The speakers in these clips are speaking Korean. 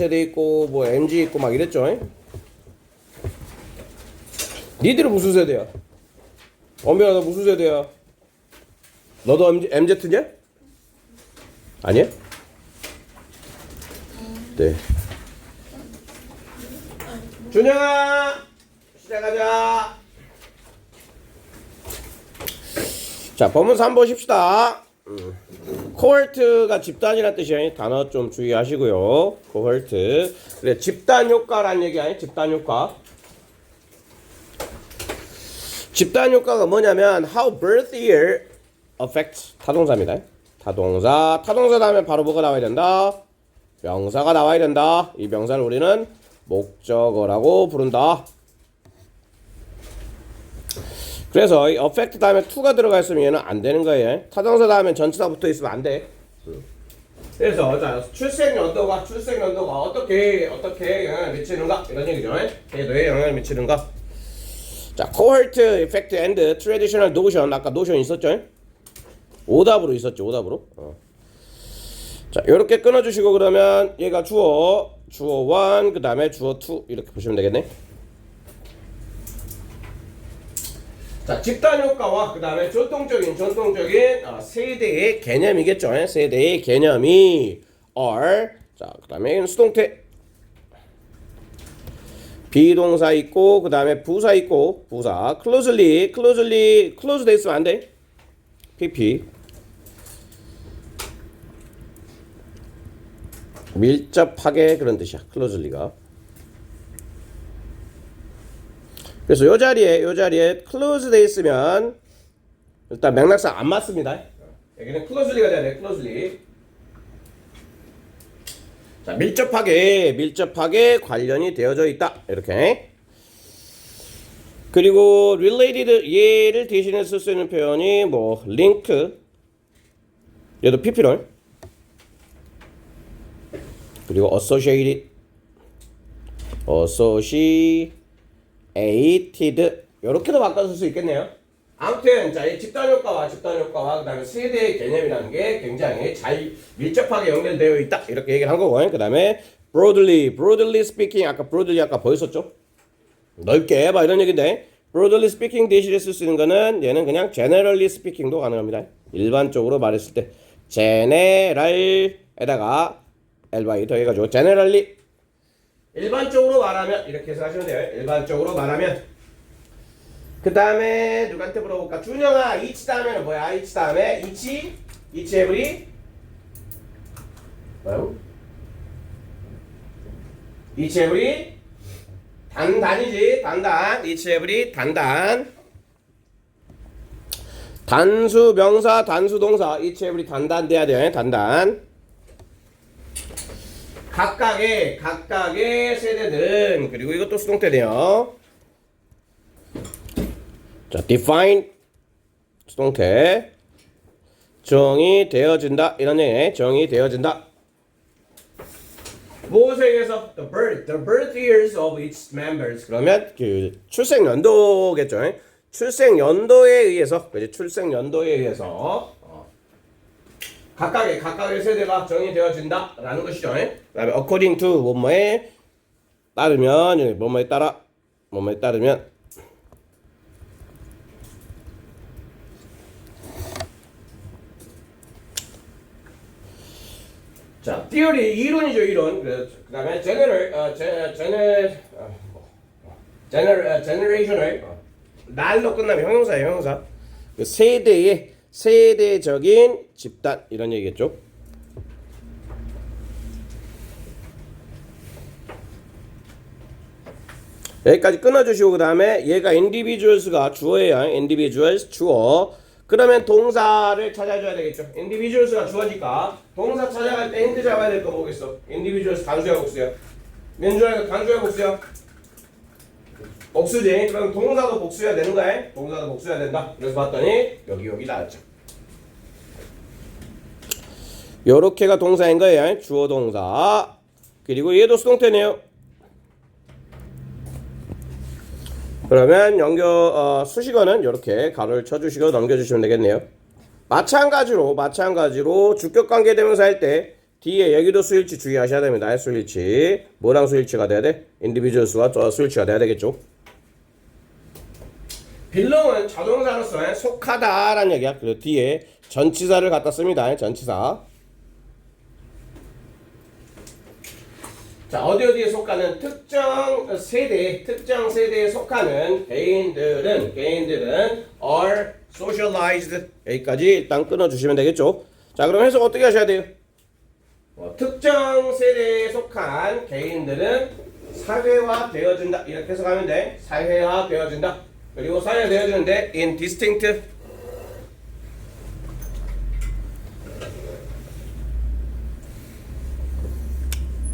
Z세대 있고 뭐 MG 있고 막 이랬죠. 니들은 무슨 세대야? 엄빈아 너 무슨 세대야? 너도 MZ냐? 아니야? 네. 준영아 시작하자. 자 본문서 한번 보십시다. 코헐트가 집단이란 뜻이야. 단어 좀 주의하시고요. 코헐트. 그래 집단 효과란 얘기 아니? 집단 효과. 집단 효과가 뭐냐면 how birth year affects 타동사입니다. 타동사 다음에 바로 뭐가 나와야 된다? 명사가 나와야 된다. 이 명사를 우리는 목적어라고 부른다. 그래서 이 affect 다음에 to가 들어가 있으면 얘는 안 되는 거예요. 타동사 다음에 전치사 붙어 있으면 안 돼. 그래서 자 출생 연도가 어떻게 영향을 미치는가 이런 얘기죠. 궤도에 영향을 미치는가. 자, cohort effect and traditional notion 아까 노션 있었죠? 오답으로 있었죠. 오답으로. 자, 요렇게 끊어주시고 그러면 얘가 주어 1 그 다음에 주어 2 이렇게 보시면 되겠네. 자, 집단 효과와 그 다음에 전통적인 세대의 개념이겠죠. 세대의 개념이 are 자, 그 다음에 수동태 비동사 있고 그 다음에 부사 있고 부사 closely close 돼 있으면 안 돼. pp 밀접하게 그런 뜻이야. closely가. 그래서 요 자리에 close 돼 있으면 일단 맥락상 안 맞습니다. 여기는 closely가 돼야 돼. closely. 자, 밀접하게 관련이 되어져 있다. 이렇게. 그리고 related 얘를 대신해 쓸 수 있는 표현이 뭐 link 얘도 pp를 그리고 associated 이렇게도 바꿔 쓸 수 있겠네요. 아무튼 자, 이 집단 효과와 그다음에 세대의 개념이라는 게 굉장히 잘 밀접하게 연결되어 있다. 이렇게 얘기를 한 거고. 그다음에 broadly speaking 아까 보였었죠? 넓게 해봐 이런 얘기인데 broadly speaking 대신에 쓸 수 있는 거는 얘는 그냥 generally speaking도 가능합니다. 일반적으로 말했을 때 general에다가 ly 더해가지고 generally 일반적으로 말하면 이렇게 해서 하시면 돼요. 일반적으로 말하면 그 다음에 누구한테 물어볼까? 준영아 each 다음에는 뭐야? each 다음에 each every 뭐라고? each every 단단이지 단단 each every 단단 단수 명사 단수 동사 each every 단단 돼야 돼. 단단 각각의 세대들은 그리고 이것도 수동태네요. 자, define 수동태 정의되어진다 이런 얘기. 정의되어진다. 무엇에 의해서? The birth years of its members. 그러면 그 출생 연도겠죠. 출생 연도에 의해서. 그지? 출생 연도에 의해서 각각의 세대가 정의되어진다라는 것이죠. 그다음에 according to 뭐뭐에 따르면 뭐뭐에 따르면 자, theory 이론이죠. 이론. 그다음에 generational 날로 끝나면 형용사예요. 형용사. 그 세대적인 집단 이런 얘기겠죠. 여기까지 끊어주시고 그 다음에 얘가 individuals가 주어예요. individuals 주어. 그러면 동사를 찾아줘야 되겠죠. individuals가 주어니까 동사 찾아갈 때 힌트 잡아야 될 거 뭐겠어? individuals 단수야 복수야? 민주야 단수야 복수야? 복수지. 그럼 동사도 복수해야 되는 거야? 동사도 복수해야 된다. 그래서 봤더니 여기 나왔죠. 요렇게가 동사인 거예요. 주어 동사. 그리고 얘도 수동태네요. 그러면 수식어는 이렇게 가로를 쳐주시고 넘겨주시면 되겠네요. 마찬가지로 주격관계 대명사 할 때 D에 여기도 수일치 주의하셔야 됩니다. 수일치. 뭐랑 수일치가 돼야 돼? individuals와 수일치가 돼야 되겠죠. belong은 자동사로서 속하다라는 얘기야. 그리고 뒤에 전치사를 갖다 씁니다. 전치사. 자, 어디에 속하는 특정 세대에 속하는 개인들은 are socialized. 여기까지 일단 끊어주시면 되겠죠. 자, 그럼 해석 어떻게 하셔야 돼요? 특정 세대에 속한 개인들은 사회화되어진다. 이렇게 해석하면 돼. 사회화되어진다. 그리고 사회화되어지는데 in distinct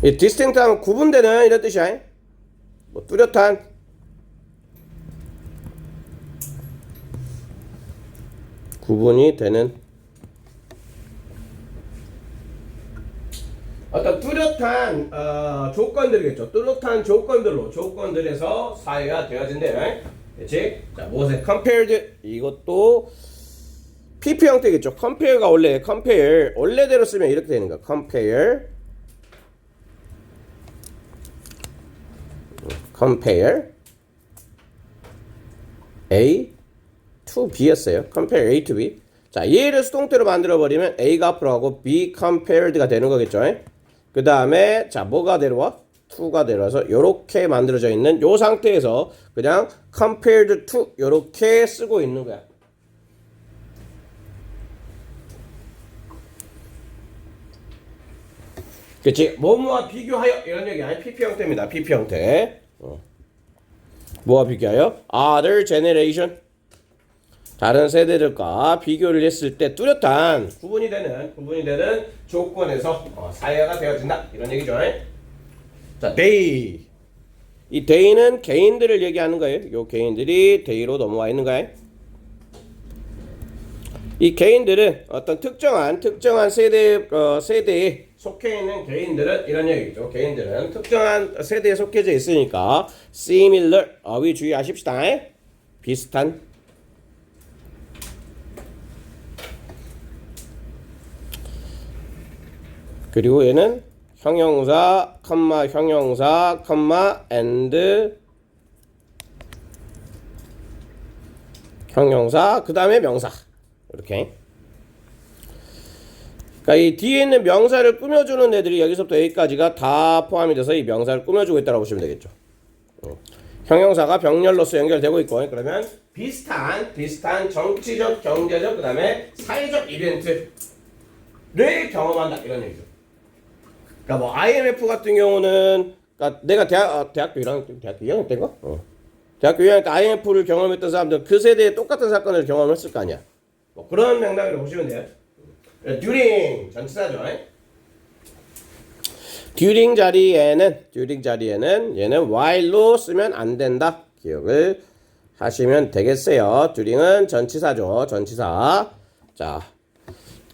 이 distinct 하면 구분되는 이런 뜻이야. 뭐 뚜렷한 구분이 되는 어떤 뚜렷한 조건들이겠죠. 뚜렷한 조건들에서 사회가 되어진대. 그렇지? 자, 무엇에 compared 이것도 PP 형태겠죠. compare가 원래대로 쓰면 이렇게 되는 거야. compare A to B였어요. compare A to B. 자, 얘를 수동태로 만들어 버리면 A가 앞으로 하고 B compared가 되는 거겠죠. 그 다음에 자, 뭐가 내려와? to가 내려와서 요렇게 만들어져 있는 요 상태에서 그냥 compared to 요렇게 쓰고 있는 거야. 그치? 뭐뭐와 비교하여 이런 얘기 아니 PP 형태입니다. PP 형태. 뭐와 비교하여? Other generation. 다른 세대들과 비교를 했을 때 뚜렷한 구분이 되는 조건에서 사회가 되어진다. 이런 얘기죠. 자, they. 이 they는 개인들을 얘기하는 거예요. 요 개인들이 they로 넘어와 있는 거예요. 이 개인들은 어떤 특정한 세대에 속해 있는 개인들은 이런 얘기죠. 개인들은 특정한 세대에 속해져 있으니까 similar 어휘 주의하십시다. 비슷한. 그리고 얘는 형용사, and 형용사, 그 다음에 명사. 이렇게. 그러니까 이 뒤에 있는 명사를 꾸며주는 애들이 여기서부터 여기까지가 다 포함이 돼서 이 명사를 꾸며주고 있다고 보시면 되겠죠. 형용사가 병렬로서 연결되고 있고, 그러면 비슷한 정치적, 경제적, 그 다음에 사회적 이벤트를 경험한다. 이런 얘기죠. 그러니까 뭐 IMF 같은 경우는 그러니까 내가 대학교 2학년 때인가? 대학교 2학년 때 IMF를 경험했던 사람들은 그 세대에 똑같은 사건을 경험했을 거 아니야. 뭐 그런 맥락으로 보시면 돼요. during 전치사죠. during 자리에는 얘는 while로 쓰면 안 된다. 기억을 하시면 되겠어요. during은 전치사죠. 전치사. 자.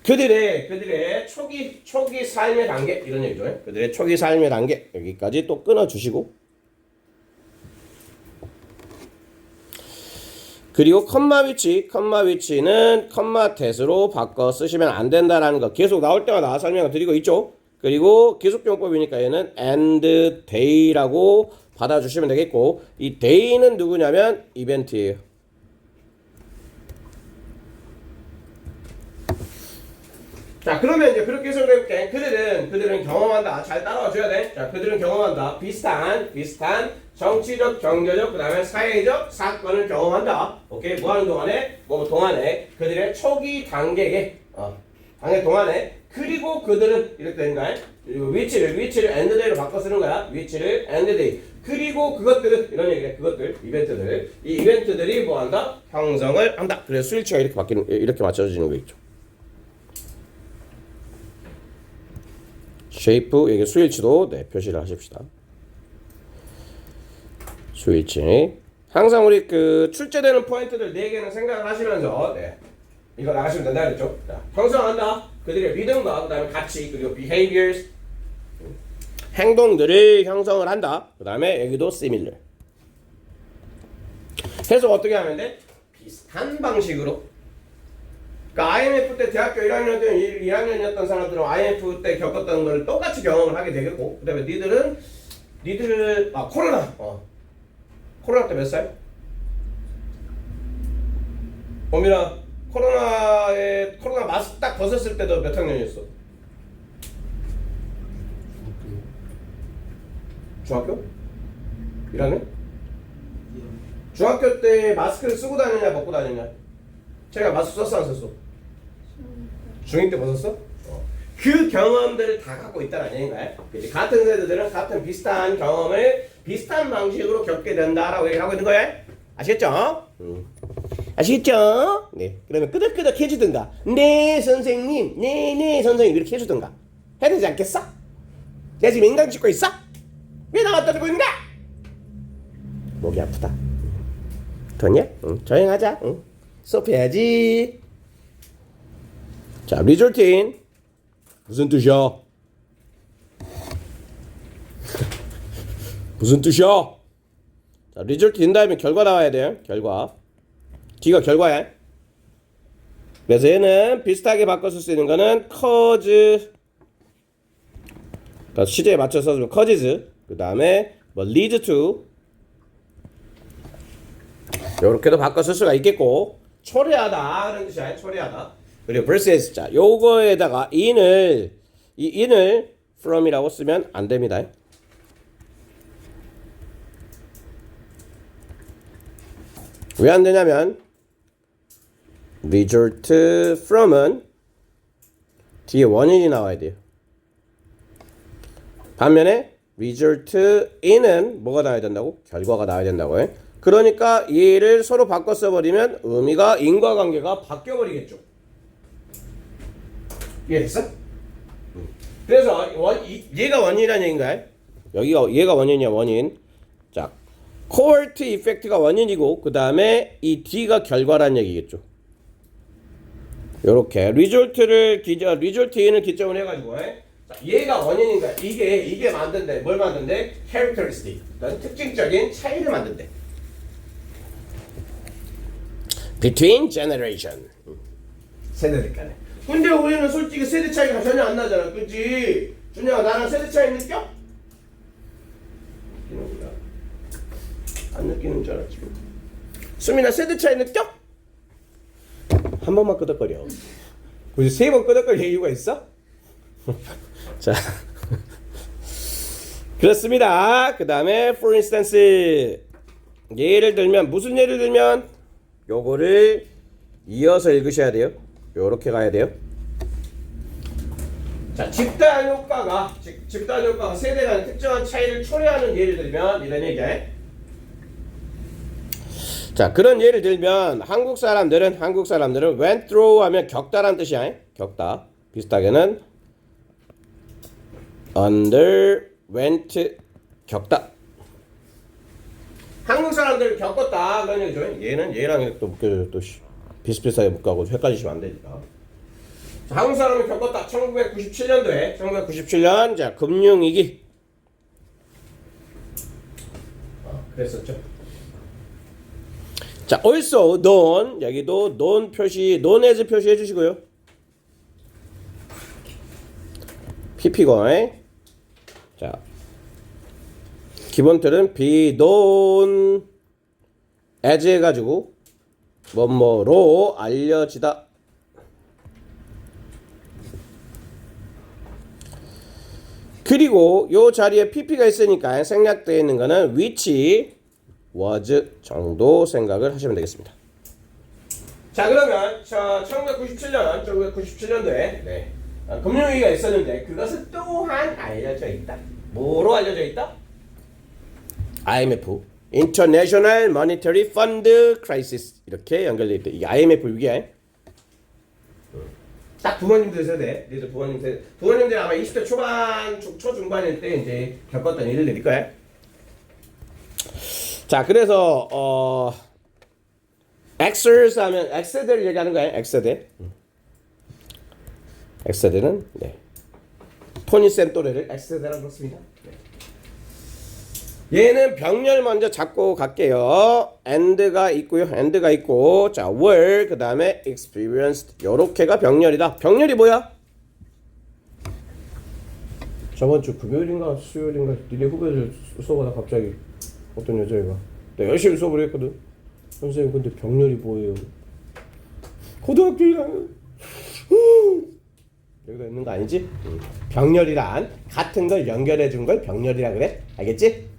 그들의 초기 삶의 단계 이런 얘기죠. 그들의 초기 삶의 단계 여기까지 또 끊어주시고 그리고 컴마 위치는 컴마 대수로 바꿔 쓰시면 안 된다라는 거 계속 나올 때마다 설명을 드리고 있죠. 그리고 기술병법이니까 얘는 and day라고 받아주시면 되겠고 이 day는 누구냐면 이벤트예요. 자, 그러면 이제 그렇게 해석을 해볼게. 그들은 경험한다. 잘 따라와 줘야 돼. 자, 그들은 경험한다. 비슷한 정치적, 경제적, 그 다음에 사회적 사건을 경험한다. 오케이? 뭐 하는 동안에? 동안에 그들의 초기 단계에, 단계 동안에 그리고 그들은 이렇게 되는 거야. 그리고 위치를 and day로 바꿔 쓰는 거야. 위치를 and day. 그리고 그것들은 이런 얘기야. 그것들, 이벤트들. 이 이벤트들이 뭐 한다? 형성을 한다. 그래서 스위치가 이렇게 맞춰지는 거 있죠. 쉐이프 여기 스위치도 표시를 하십시다. 스위치 항상 우리 그 출제되는 포인트들 4개는 생각을 하시면서 이거 나가시면 된다 그랬죠. 자, 형성한다. 그들의 믿음과 그 다음에 가치 그리고 behaviors 행동들을 형성을 한다. 그 다음에 여기도 similar 해석 어떻게 하면 돼? 비슷한 방식으로 그러니까 IMF 때 대학교 1학년이었던 사람들은 IMF 때 겪었던 걸 똑같이 경험을 하게 되겠고, 그다음에 니들 코로나 코로나 때 몇 살? 범민아, 코로나 마스크 딱 벗었을 때도 몇 학년이었어? 중학교? 1학년? 중학교 때 마스크를 쓰고 다니냐 벗고 다니냐? 제가 마스크 썼어 안 썼어? 중2 때 벗었어? 그 경험들을 다 갖고 있다는 얘기인가요? 같은 세대들은 같은 비슷한 경험을 비슷한 방식으로 겪게 된다라고 얘기를 하고 있는 거예요. 아시겠죠? 아시겠죠? 네. 그러면 끄덕끄덕 해주든가, 네 선생님, 네 선생님 이렇게 해주든가 해야 되지 않겠어? 내가 지금 인강 찍고 있어? 왜 나만 떠들고 있는가? 목이 아프다. 됐냐? 조용하자. 수업해야지. 자, 리졸틴 무슨 뜻이야? 무슨 뜻이야? 자, 리졸틴 다음에 결과 나와야 돼요. 결과. D가 결과야. 그래서 얘는 비슷하게 바꿔 쓸 수 있는 거는 cause, 그러니까 시제에 맞춰서 써주면 causes, 그 다음에 뭐 lead to, 요렇게도 바꿔 쓸 수가 있겠고, 초래하다 그런 뜻이야. 초래하다. 그리고 versus, 자, 요거에다가 in을 from이라고 쓰면 안 됩니다. 왜 안 되냐면 result from은 뒤에 원인이 나와야 돼요. 반면에 result in은 뭐가 나와야 된다고? 결과가 나와야 된다고요. 그러니까 얘를 서로 바꿔 써버리면 의미가 인과관계가 바뀌어버리겠죠. 이해됐어? 그래서 얘가 원인이라는 얘기인가요? 여기가 얘가 원인이야. 원인. 자, 코어트 이펙트가 원인이고 그 다음에 이 D가 결과라는 얘기겠죠. 요렇게 리졸트 E는 기점을 해가지고 자, 얘가 원인인가? 이게 만든대. 뭘 만든대? characteristic, 특징적인 차이를 만든대. between generation, 세대들 간에. 근데 우리는 솔직히 세대 차이가 전혀 안 나잖아, 그치? 준영아, 나랑 세대 차이 느껴? 안 느끼는 줄 알았지. 수민아, 세대 차이 느껴? 한 번만 끄덕거려. 굳이 세 번 끄덕거릴 이유가 있어? 자, 그렇습니다. 그 다음에 for instance, 예를 들면, 무슨 예를 들면 요거를 이어서 읽으셔야 돼요. 요렇게 가야 돼요. 자, 집단 효과가 세대 간의 특정한 차이를 초래하는 예를 들면 이런 얘기야. 자, 그런 예를 들면 한국 사람들은 went through 하면 겪다라는 뜻이야. 겪다. 비슷하게는 underwent, 겪다. 한국 사람들 겪었다 그런 얘기죠. 얘는 얘랑 또 묶여져, 또 비슷비슷하게 묶어가고 헷갈리시면 안 되니까. 자, 한국 사람이 겪었다. 1997년도에 자, 금융위기. 그랬었죠. 자, also known, 여기도 known 표시, known as 표시해 주시고요. PP고. 자, 기본 틀은 be known as 해가지고 뭐뭐로 알려지다. 그리고 요 자리에 PP가 있으니까 생략되어 있는 거는 which was 정도 생각을 하시면 되겠습니다. 자, 그러면 1997년도에 금융위기가 있었는데 그것은 또한 알려져 있다. 뭐로 알려져 있다? IMF, International Monetary Fund Crisis, 이렇게 연결되어 있다. 이 IMF 위기야. 딱 부모님들 세대, 부모님들 아마 20대 초반, 초중반일 때 이제 겪었던 일들일 거야. 자, 그래서 Xers 하면 X세대를 얘기하는 거야. X세대는 토니 쌤 또래를 X세대라고 그렇습니다. 얘는 병렬 먼저 잡고 갈게요. and가 있고요. and가 있고 자 were 그 다음에 experienced 요렇게가 병렬이다. 병렬이 뭐야? 저번 주 금요일인가 수요일인가 니네 후배들 수업하다 갑자기 어떤 여자애가 내가 열심히 수업을 했거든. 선생님 근데 병렬이 뭐예요? 고등학교 1학년 여기가 있는 거 아니지? 병렬이란 같은 걸 연결해 준 걸 병렬이라 그래. 알겠지?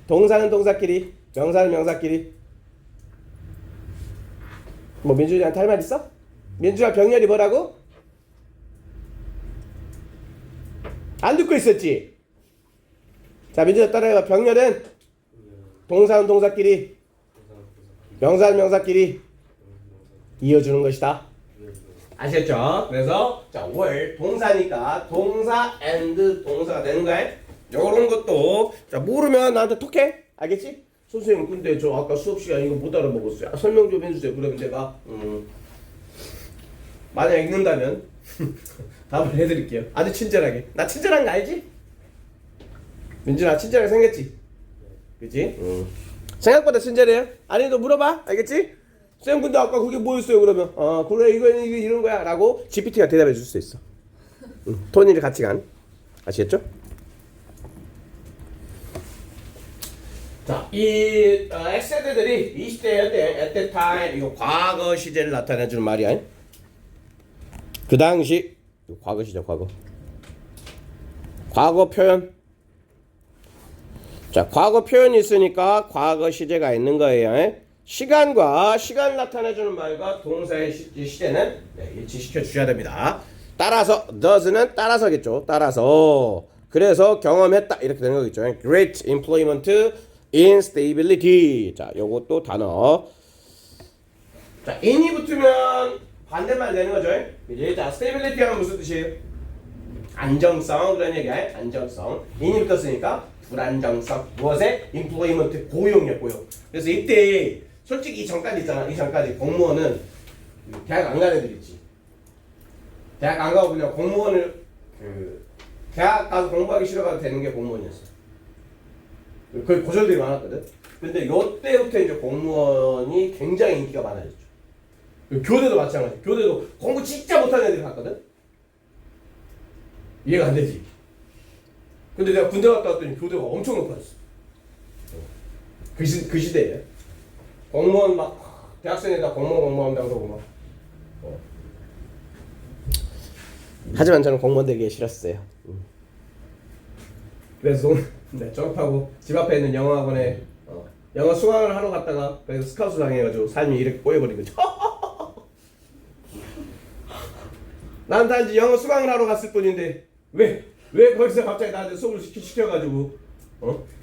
동사는 동사끼리, 명사는 명사끼리. 뭐 민준이한테 할 말 있어? 민준아 병렬이 뭐라고? 안 듣고 있었지? 자 민준아 따라해봐. 병렬은 동사는 동사끼리, 명사는 명사끼리 이어주는 것이다. 아셨죠? 그래서 자 were 동사니까 동사 and 동사가 되는 거야. 요런 것도 자 모르면 나한테 톡해. 알겠지? 선생님 근데 저 아까 수업 시간 이거 못 알아먹었어요. 아, 설명 좀 해주세요. 그러면 제가 만약 읽는다면 답을 해드릴게요. 아주 친절하게. 나 친절한 거 알지? 민준아 친절하게 생겼지? 그치? 생각보다 친절해요. 아니 너 물어봐. 알겠지? 쌤 근데 아까 그게 뭐였어요? 그러면 그래 이거는 이런 거야 라고 GPT가 대답해 줄 수 있어. 토니를 같이 간. 아시겠죠? 자, 이 X세대들이 20대일 때 at that time 이거 과거 시제를 나타내 주는 말이야. 그 당시 과거 시제 과거 표현. 자, 과거 표현이 있으니까 과거 시제가 있는 거예요. 시간과 시간을 나타내주는 말과 동사의 시제는 일치시켜 주셔야 됩니다. 따라서 does는 따라서겠죠. 따라서 그래서 경험했다 이렇게 되는 거겠죠. Great employment instability. 자, 요것도 단어. 자, in이 붙으면 반대말 되는 거죠. 이제 자, stability는 무슨 뜻이에요? 안정성 그런 얘기야. 안정성. in이 붙었으니까 불안정성. 무엇에? employment 고용력 고용. 그래서 이때 솔직히 이 전까지 있잖아. 이 전까지 공무원은 대학 안 가는 애들 있지. 대학 안 가고 그냥 공무원을 대학 가서 공부하기 싫어가도 되는 게 공무원이었어. 거의 고졸들이 많았거든. 근데 요때부터 이제 공무원이 굉장히 인기가 많아졌죠. 교대도 마찬가지. 교대도 공부 진짜 못하는 애들이 갔거든. 이해가 안 되지. 근데 내가 군대 갔다 왔더니 교대가 엄청 높아졌어. 그 시대에. 공무원 막 대학생에다 공무원한다고 그러고 막. 하지만 저는 공무원 되기 싫었어요. 그래서 네, 졸업하고 집 앞에 있는 영어학원에 영어 수강을 하러 갔다가 그래서 스카우트 당해가지고 삶이 이렇게 꼬여버린 거죠. 난 단지 영어 수강을 하러 갔을 뿐인데 왜 거기서 갑자기 나한테 수업을 시켜가지고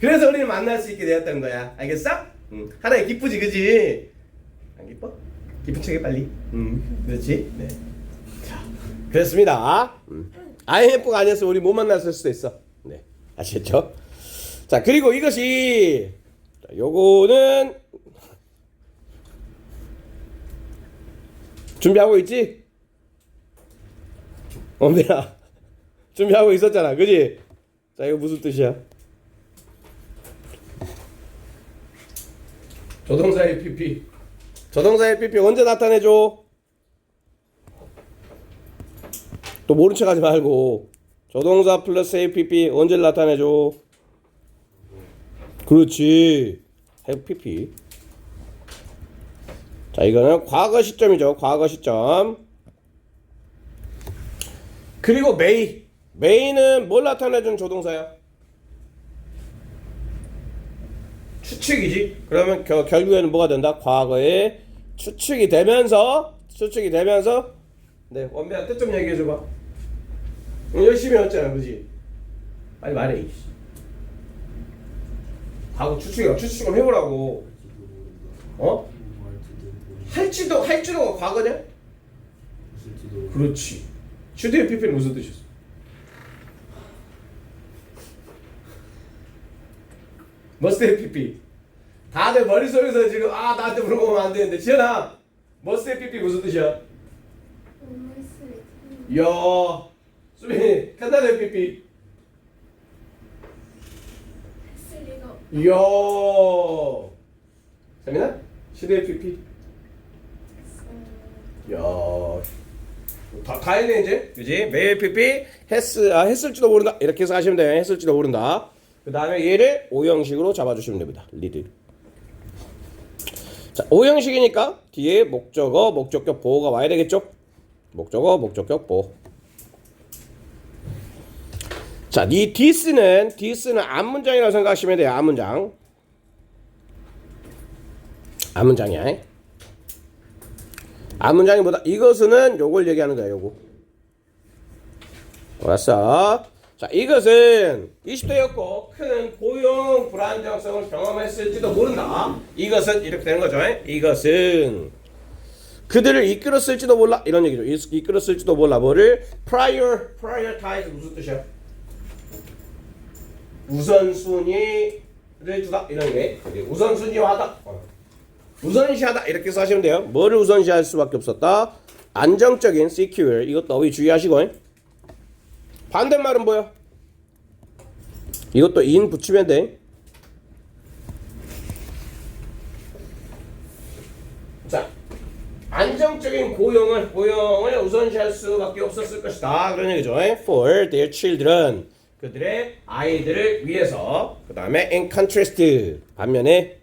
그래서 우리는 만날 수 있게 되었던 거야. 알겠어? 하나의 기쁘지 그지? 안 기뻐? 기쁜 척해 빨리. 그렇지? 네. 자, 그렇습니다. IMF가 아니었으면 우리 못 만났을 수도 있어. 네, 아시겠죠? 자, 그리고 이것이 자, 요거는 준비하고 있지? 엄대야 준비하고 있었잖아, 그지? 자, 이거 무슨 뜻이야? 조동사의 PP. 조동사의 PP 언제 나타내줘? 또 모른 척 하지 말고 조동사 플러스 APP 언제 나타내줘? 그렇지. have PP. 자, 이거는 과거 시점이죠. 과거 시점. 그리고 may는 뭘 나타내준 조동사야? 추측이지. 그러면 결국에는 뭐가 된다? 과거에 추측이 되면서 네, 원배야 뜻 좀 얘기해 줘봐. 열심히 했잖아, 그지? 빨리 말해. 과거 추측 좀 해보라고. 할지도가 과거냐? 그렇지. 슈드의 PP는 무슨 뜻이었어? 머스트의 PP. 다들 머릿속에서 지금 나한테 물어보면 안 되는데 지연아 머스트의 PP 무슨 뜻이야? 이야 수빈이 캔다의 PP 이야. 재민아? CDFP. 야. 다 했네 이제. 그지? 매일 PP 했을지도 모른다. 이렇게 해서 하시면 돼요. 했을지도 모른다. 그 다음에 얘를 O형식으로 잡아주시면 됩니다. 리드. 자, O형식이니까 뒤에 목적어, 목적격 보호가 와야 되겠죠? 목적어, 목적격 보호. 자, 이 this는 앞문장이라고 생각하시면 돼요. 앞문장. 앞문장이야. 앞문장이 뭐다? 이것은 요걸 얘기하는 거야. 요거. 알았어. 자, 이것은 20대였고 큰 고용 불안정성을 경험했을지도 모른다. 이것은 이렇게 되는 거죠. 이것은 그들을 이끌었을지도 몰라. 이런 얘기죠. 이끌었을지도 몰라. 뭐를? prioritize 무슨 뜻이야? 우선순위를 주다. 이런 게 우선순위화하다. 우선시하다. 이렇게 해서 하시면 돼요. 뭐를 우선시할 수밖에 없었다? 안정적인 secure. 이것도 어휘 주의하시고. 반대말은 뭐야? 이것도 in 붙이면 돼. 자, 안정적인 고용을 우선시할 수밖에 없었을 것이다. 그런 얘기죠. For their children. 그들의 아이들을 위해서. 그 다음에 in contrast. 반면에.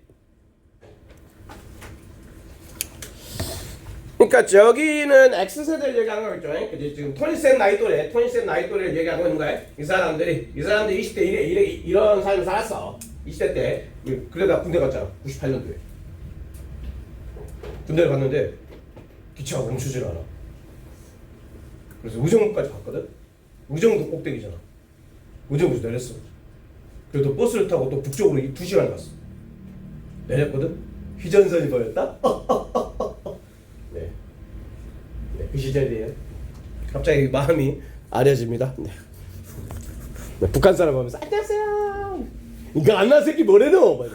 그러니까 저기는 X세대를 얘기하는 거겠죠. 그치? 지금 토니센 나이 또래를 얘기하고 있는 거야. 이 사람들이 20대 이런 삶을 살았어. 20대 때. 그러다 군대 갔잖아. 98년도에. 군대를 갔는데 기차가 멈추질 않아. 그래서 의정부까지 갔거든. 의정부 꼭대기잖아. 의정부에서 내렸어. 그래도 버스를 타고 또 북쪽으로 2시간 갔어. 내렸거든. 휘전선이 보였다. 네, 그 시절이에요. 갑자기 마음이 아려집니다. 네. 북한 사람 하면서 안녕하세요. 이거 안 나 새끼 뭐래노?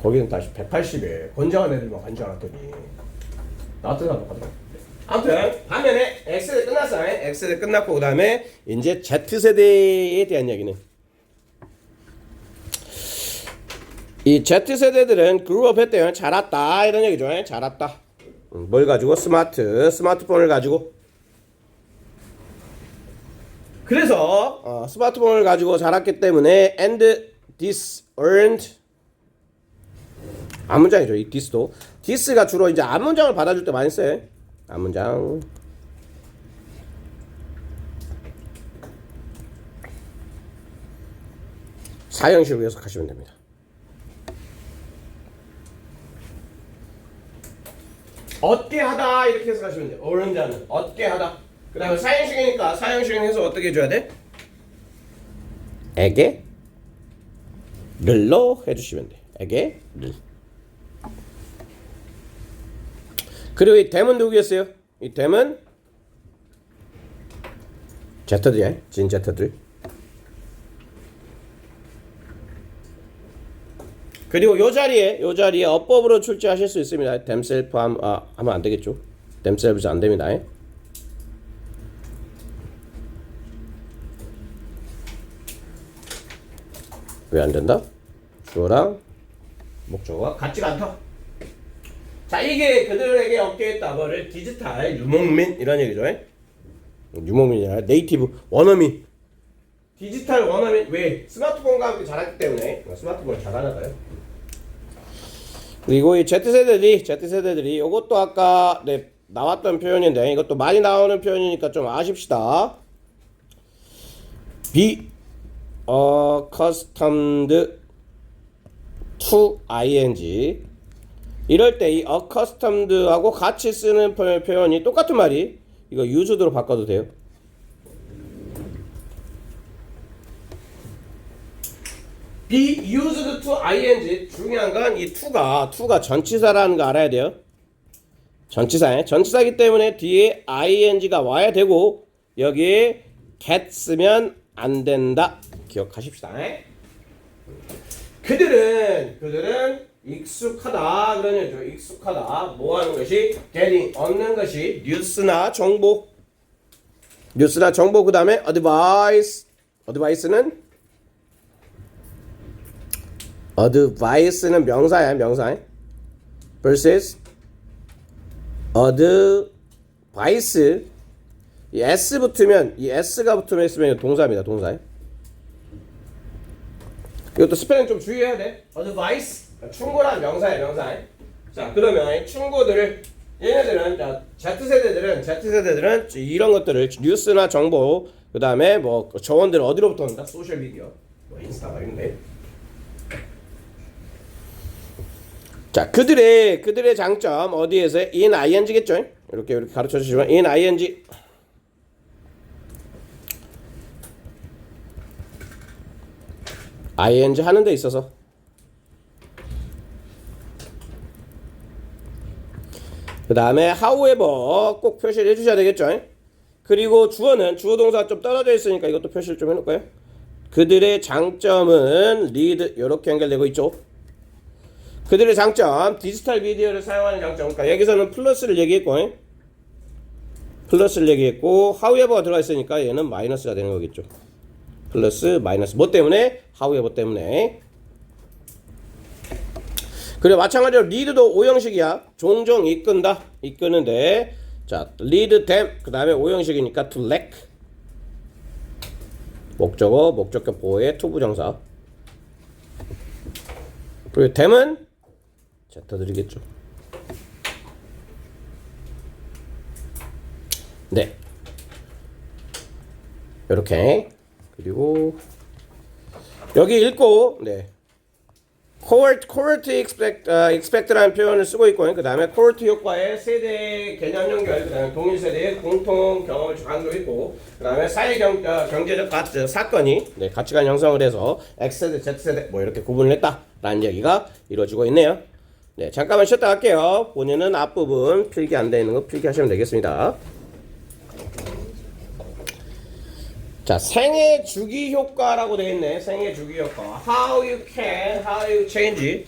거기는 다시 180에 건장한 애들만 간지 않았더니 나한테 똑같더라. 아무튼 반면에 X세대 끝났어. X세대 끝났고 그 다음에 이제 Z세대에 대한 이야기는 이 Z세대들은 그룹업 했대요. 자랐다 이런 얘기죠. 자랐다. 뭘 가지고? 스마트폰을 가지고. 그래서 스마트폰을 가지고 자랐기 때문에 and this earned 앞문장이죠. 이 this도. this가 주로 이제 앞문장을 받아줄 때 많이 써요. 앞문장. 사형식으로 해석하시면 됩니다. 얻게 하다 이렇게 해석하시면 돼요. 옳은 자는 얻게 하다. 그 다음에 사형식이니까 사형식은 해석 어떻게 해줘야 돼? 에게 를로 해주시면 돼. 에게 를. 그리고 이 댐은 누구였어요? 이 댐은 제터들이야. 진 제터들. 그리고 요 자리에 어법으로 출제하실 수 있습니다. themself 하면 안 되겠죠. themselves 안 됩니다. 왜 안 된다? 주어랑 목적어가 같지가 않다. 자, 이게 그들에게 얻게했다. 뭐를 디지털 유목민 이런 얘기죠. 유목민이 아니라 네이티브 원어민. 디지털 원어민. 왜? 스마트폰과 함께 자랐기 때문에. 스마트폰을 잘하나 봐요. 그리고 이 Z세대들이 이것도 아까 나왔던 표현인데 이것도 많이 나오는 표현이니까 좀 아십시다. be accustomed to ing. 이럴 때 이 accustomed하고 같이 쓰는 표현이 똑같은 말이 이거 used로 바꿔도 돼요. be used to ing. 중요한 건 이 to가 전치사라는 거 알아야 돼요. 전치사이기 때문에 뒤에 ing가 와야 되고 여기에 get 쓰면 안 된다. 기억하십시다. 그들은 익숙하다. 그런 얘기죠. 익숙하다. 뭐 하는 것이? getting 얻는 것이 뉴스나 정보. 뉴스나 정보 그 다음에 advice. advice는 명사야 명사. versus advice. 이 s 붙으면 이 s가 붙으면 있으면 동사입니다 동사. 이것도 스펠링 좀 주의해야 돼. advice 충고란 명사야 명사. 자 그러면 충고들을 얘네들은 Z세대들은 이런 것들을 뉴스나 정보 그 다음에 뭐 저원들을 어디로부터 온다? 소셜 미디어 뭐 인스타가 있는데. 자 그들의 장점 어디에서 in ing겠죠? 이렇게 가르쳐 주시면 in ing ing 하는 데 있어서 그 다음에 however 꼭 표시를 해주셔야 되겠죠. 그리고 주어는 주어 동사가 좀 떨어져 있으니까 이것도 표시를 좀 해놓을까요? 그들의 장점은 lead 이렇게 연결되고 있죠. 그들의 장점 디지털 미디어를 사용하는 장점. 그러니까 여기서는 플러스를 얘기했고 however가 들어가 있으니까 얘는 마이너스가 되는 거겠죠. 플러스 마이너스 뭐 때문에? however 때문에. 그리고 마찬가지로 lead도 오형식이야. 종종 이끄는데 자 lead them 그 다음에 오형식이니까 to lack 목적격 보호의 투부정사. 그리고 them은 더 드리겠죠. 네 이렇게. 그리고 여기 읽고 네 cohort expect라는 표현을 쓰고 있고 그 다음에 cohort 효과의 세대 개념 연결 그 다음에 동일 세대의 공통 경험을 강조하고 있고 그 다음에 사회 경제적 사건이 네, 가치관 형성을 해서 X세대, Z세대 뭐 이렇게 구분을 했다라는 얘기가 이루어지고 있네요. 네 잠깐만 쉬었다 갈게요. 본인은 앞부분 필기 안 되어 있는 거 필기하시면 되겠습니다. 자, 생애 주기 효과라고 되어 있네. 생애 주기 효과. How you change.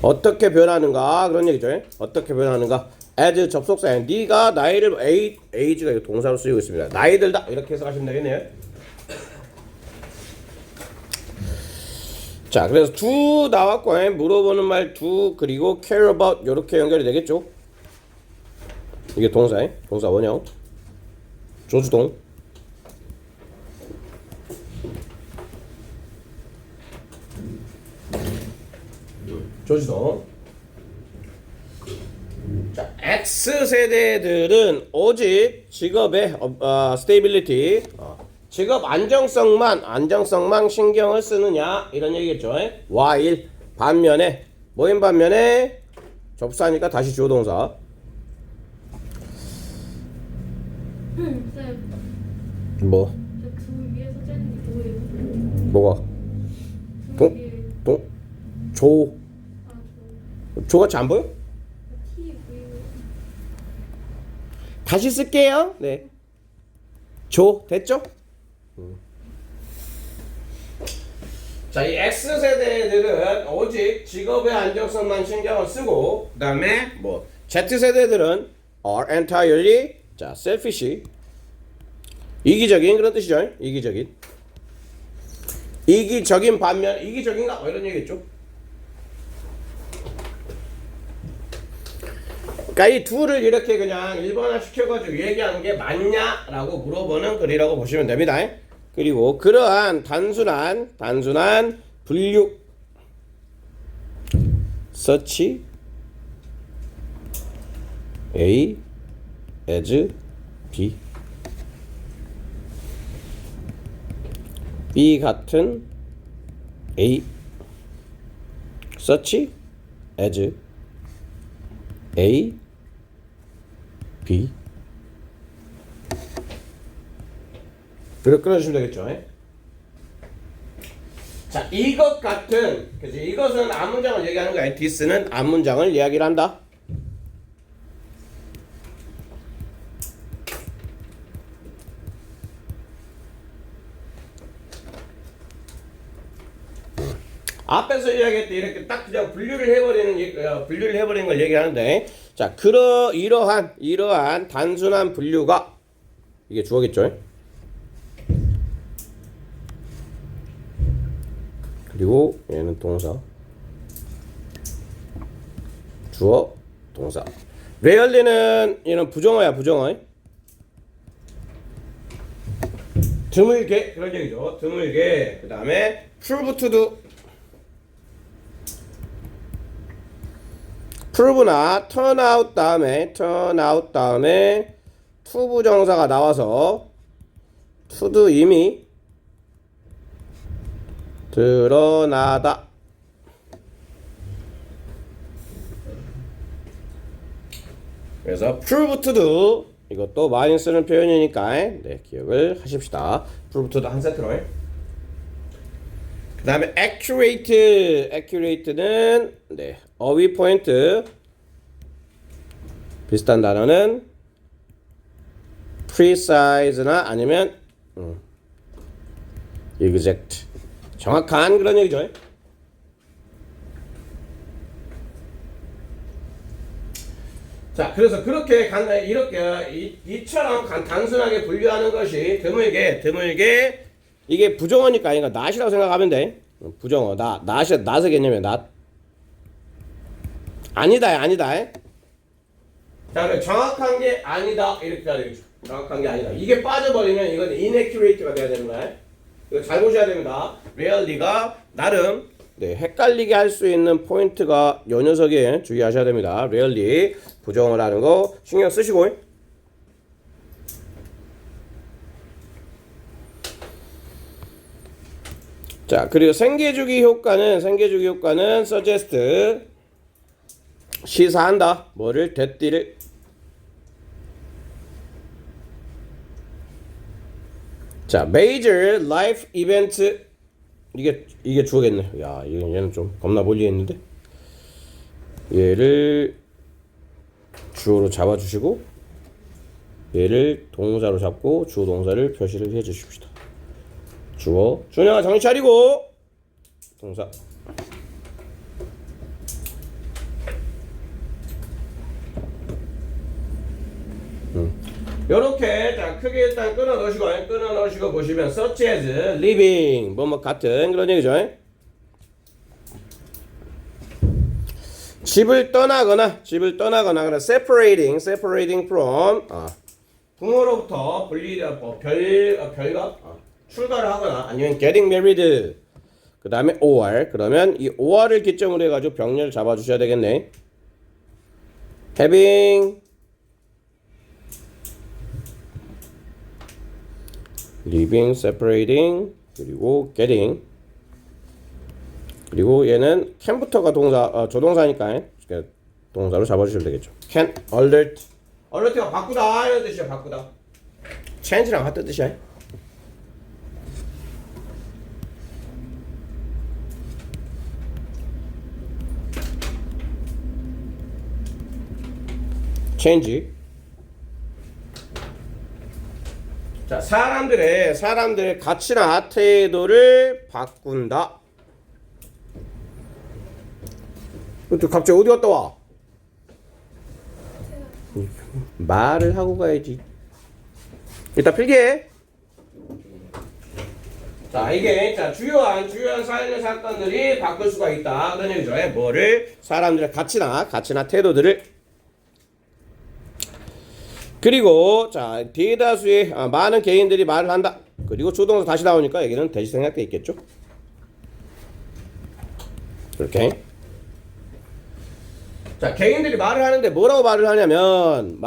어떻게 변하는가 그런 얘기죠. 어떻게 변하는가. as 접속사에 네가 나이를 age가 동사로 쓰이고 있습니다. 나이 들다 이렇게 해석하시면 되겠네요. 자, 그래서 do 나왔고 물어보는 말 do 그리고 care about 이렇게 연결이 되겠죠. 이게 동사 원형 조주동. 조지도. 자, X세대들은 오직 직업의 stability, 직업 안정성만 신경을 쓰느냐 이런 얘기겠죠. while 반면에 뭐인 반면에 접수하니까 다시 주어 동사. 쌤. 뭐? 두 위에서 째는 게 뭐예요? 뭐가? 조같이 안 보여? T 보이고. 다시 쓸게요. 네. 조 됐죠? 자, 이 X세대들은 오직 직업의 안정성만 신경을 쓰고 그 다음에 뭐 Z세대들은 are entirely 자, selfish 이기적인 그런 뜻이죠. 이기적인 반면 이기적인가? 뭐 이런 얘기겠죠. 그러니까 이 둘을 이렇게 그냥 일반화 시켜가지고 얘기하는 게 맞냐라고 물어보는 글이라고 보시면 됩니다. 그리고 그러한 단순한 분류 such A as B B 같은 A such as A B 이렇게 끊어주시면 되겠죠. 자, 이것 같은 그치? 이것은 앞문장을 얘기하는 거야. this는 앞문장을 이야기를 한다. 앞에서 이야기할 때 이렇게 딱 그냥 분류를 해버리는 걸 얘기하는데, 자, 이러한 단순한 분류가 이게 주어겠죠. 그리고 얘는 동사. 주어, 동사. rarely는 얘는 부정어야, 부정어. 드물게 그런 얘기죠. 드물게. 그 다음에 prove to do. prove나 turn out 다음에 to 부정사가 나와서 to do 이미 드러나다. 그래서 prove to do 이것도 많이 쓰는 표현이니까 네, 기억을 하십시다. prove to do 한 세트로. 그 다음에 accurate는 네, 어휘 포인트 비슷한 단어는 precise나 아니면 exact 정확한 그런 얘기죠. 자, 그래서 그렇게 이렇게 이처럼 단순하게 분류하는 것이 드물게 이게 부정어니까 이거 not이라고 생각하면 돼. 부정어 not의 개념이야. not 아니다. 자, 그래 정확한 게 아니다 이렇게 해야 되겠죠. 정확한 게 아니다. 이게 빠져버리면 이건 inaccurate가 돼야 되는 거야. 이거 잘 보셔야 됩니다. rarely가 나름 네, 헷갈리게 할 수 있는 포인트가 요 녀석에 주의하셔야 됩니다. rarely 부정어라는 거 신경 쓰시고. 자, 그리고 생계주기 효과는 suggest 시사한다. 뭐를? 대띠를. 자, major life event 이게 주어겠네. 야, 얘는 좀 겁나 멀리 했는데. 얘를 주어로 잡아주시고 얘를 동사로 잡고 주어 동사를 표시를 해주십시다. 주어 준영아 정신 차리고 동사. 요렇게 자 크게 일단 끊어 넣으시고 보시면 such as living 뭐 같은 그런 얘기죠. 집을 떠나거나 그래 separating from 부모로부터 출가를 하거나 아니면 getting married 그 다음에 or 그러면 이 or를 기점으로 해가지고 병렬 잡아주셔야 되겠네. having living, separating, 그리고 getting, 그리고 얘는 can부터가 조동사니까 동사로 잡아주시면 되겠죠. can, alert가 바꾸다 이런 뜻이야. 바꾸다. change랑 같은 뜻이야. change. 자, 사람들의 가치나 태도를 바꾼다. 또 갑자기 어디 갔다 와? 말을 하고 가야지. 이따 필기해. 자, 이게 주요한 사회적 사건들이 바꿀 수가 있다. 그런 얘기죠. 뭐를? 사람들의 가치나 태도들을. 그리고 자 대다수의 많은 개인들이 말을 한다. 그리고 주동사 다시 나오니까 여기는 대시 생략돼 있겠죠. 이렇게. 자 개인들이 말을 하는데 뭐라고 말을 하냐면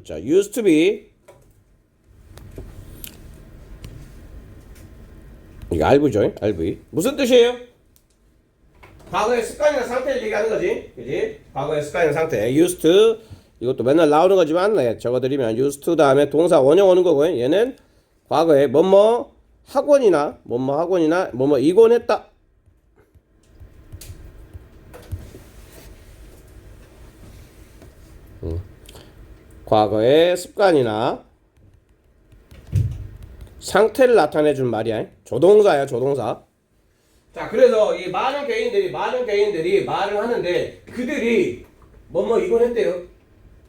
자 used to be 이게 RV죠. RV 무슨 뜻이에요? 과거의 습관이나 상태를 얘기하는 거지. 그지? 과거의 습관이나 상태 used to 이것도 맨날 나오는 거지만 네, 적어드리면 used to 다음에 동사 원형 오는 거고요. 얘는 과거에 뭐뭐 학원이나 뭐뭐 이곤했다. 과거의 습관이나 상태를 나타내준 말이야. 조동사야, 조동사. 자, 그래서 이 많은 개인들이 말을 하는데 그들이 뭐뭐 이곤했대요.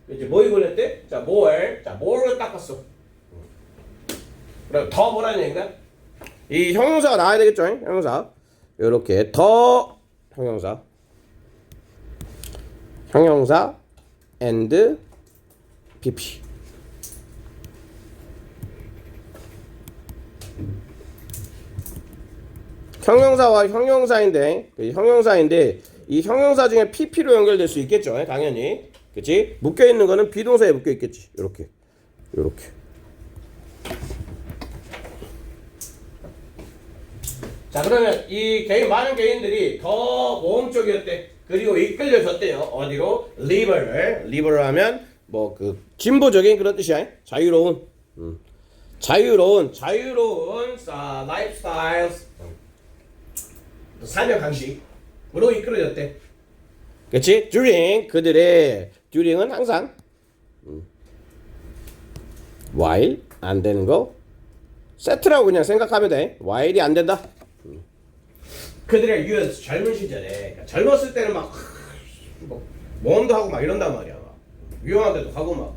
이제 뭐 입을랬대? 자, more. 자, more를 닦았어. 그럼 더 뭐라는 얘기인가? 이 형용사가 나와야 되겠죠? 형용사. 요렇게 더 형용사. 형용사 and PP. 형용사와 형용사인데 이 형용사 중에 PP로 연결될 수 있겠죠? 당연히. 그치? 묶여있는 거는 비동사에 묶여있겠지. 요렇게 자, 그러면 이 개인, 많은 개인들이 더 모험 쪽이었대. 그리고 이끌려졌대요. 어디로? 리버럴 하면 뭐 그 진보적인 그런 뜻이야. 자유로운 라이프스타일, 삶의 방식으로 이끌어졌대. 그치? during은 항상 while 안 되는 거 세트라고 그냥 생각하면 돼. while이 안 된다. 그들의 youth, 젊은 시절에, 그러니까 젊었을 때는 막 모험도 하고 막 이런단 말이야. 막. 위험한 데도 가고 막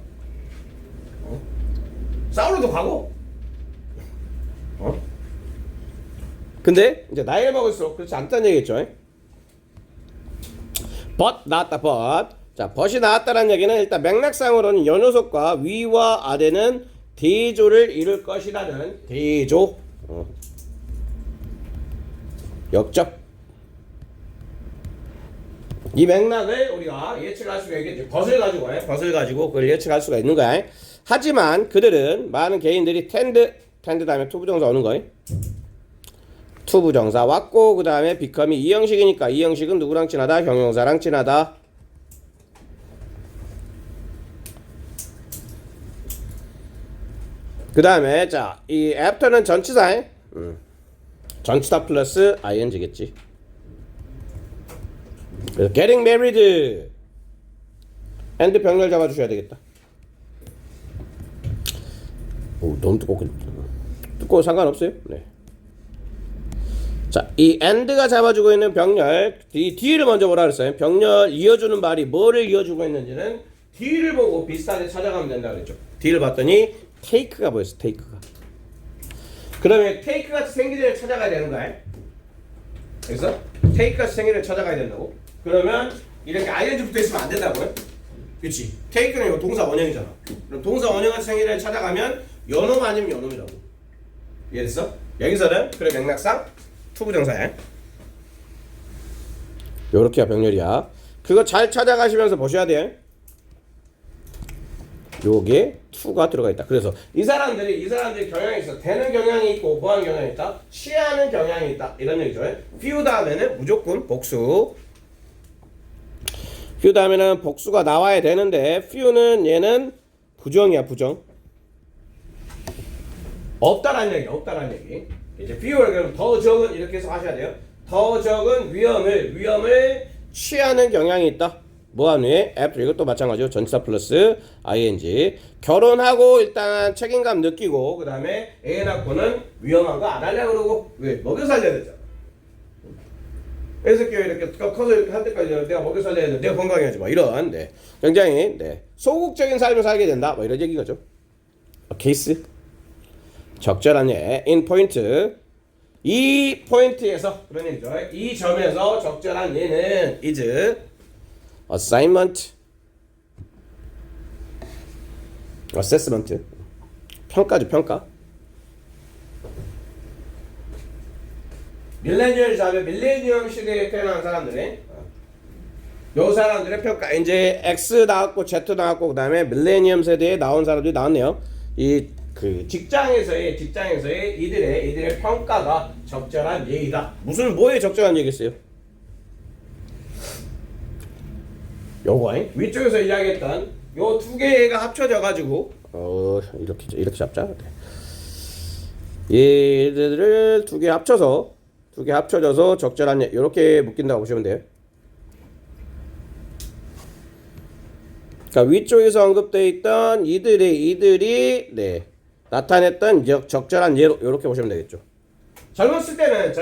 싸우러도 가고. 근데 이제 나이를 먹을수록 그렇지 않다는 얘기겠죠. but 나왔다. but. 자, but이 나왔다는 얘기는 일단 맥락상으로는 연호석과 위와 아래는 대조를 이룰 것이라는 대조. 역적. 이 맥락을 우리가 예측할 수가 있겠지. 벗을 가지고 그걸 예측할 수가 있는 거야. 하지만 그들은 많은 개인들이 텐드 다음에 투부정사 오는 거야. 투부정사 왔고 그 다음에 become이 이 형식이니까 이 형식은 누구랑 친하다? 형용사랑 친하다. 그 다음에 자, 이 after는 전치사. 전치사 플러스 ing겠지. 그래서 getting married and 병렬 잡아주셔야 되겠다. 오, 너무 두꺼워 상관없어요. 네. 자, 이 and가 잡아주고 있는 병렬, 이 뒤를 먼저 뭐라 그랬어요? 병렬 이어주는 말이 뭐를 이어주고 있는지는 뒤를 보고 비슷하게 찾아가면 된다 그랬죠. 뒤를 봤더니 take가 보였어. take가. 그러면 take 같이 생긴 애를 찾아가야 되는 거야. 그래서 take 같이 생긴 애를 찾아가야 된다고. 그러면 이렇게 ing 붙어 있으면 안 된다고요. 그렇지. take는 이거 동사 원형이잖아. 그럼 동사 원형 같이 생긴 애를 찾아가면 연놈 아니면 연놈이라고. 이해됐어? 여기서는 그래 맥락상 투부정사야. 요렇게야 병렬이야. 그거 잘 찾아가시면서 보셔야 돼. 요게 투가 들어가 있다. 그래서 이 사람들이 경향이 있어. 되는 경향이 있고 뭐하는 경향이 있다? 취하는 경향이 있다. 이런 얘기죠. few 다음에는 무조건 복수. few 다음에는 복수가 나와야 되는데 few는 얘는 부정이야. 부정. 없다라는 얘기. 이제 few를 그럼 더 적은 이렇게 해서 하셔야 돼요. 더 적은 위험을 취하는 경향이 있다. 뭐한 후에 after 이것도 마찬가지로 전치사 플러스 ing. 결혼하고 일단 책임감 느끼고 그 다음에 애 낳고는 위험한 거 안 하려고 그러고. 왜? 먹여 살려야 되잖아. 애 새끼가 이렇게 커서 이렇게 할 때까지 내가 먹여 살려야 돼. 내가 건강해야지. 막 이런 굉장히 소극적인 삶을 살게 된다. 뭐 이런 얘기인 거죠. 케이스. 적절한 예. in 포인트. 이 포인트에서 그런 얘기죠. 이 점에서 적절한 예는 is assignment, assessment, 평가죠. 평가. 밀레니엄 시대에 태어난 사람들이 요 사람들의 평가. 이제 X 나왔고 Z 나왔고 그 다음에 밀레니엄 세대에 나온 사람들이 나왔네요. 이 그 직장에서의 이들의 평가가 적절한 예이다. 무슨 뭐에 적절한 얘기겠어요? 요거 위쪽에서 이야기했던 요 두 개가 합쳐져 가지고 이렇게 잡자. 얘들을 두 개 합쳐져서 적절한 이렇게 묶인다고 보시면 돼요. 그러니까 위쪽에서 언급되어 있던 이들이 나타냈던 적절한 예로 이렇게 보시면 되겠죠. 젊었을 때는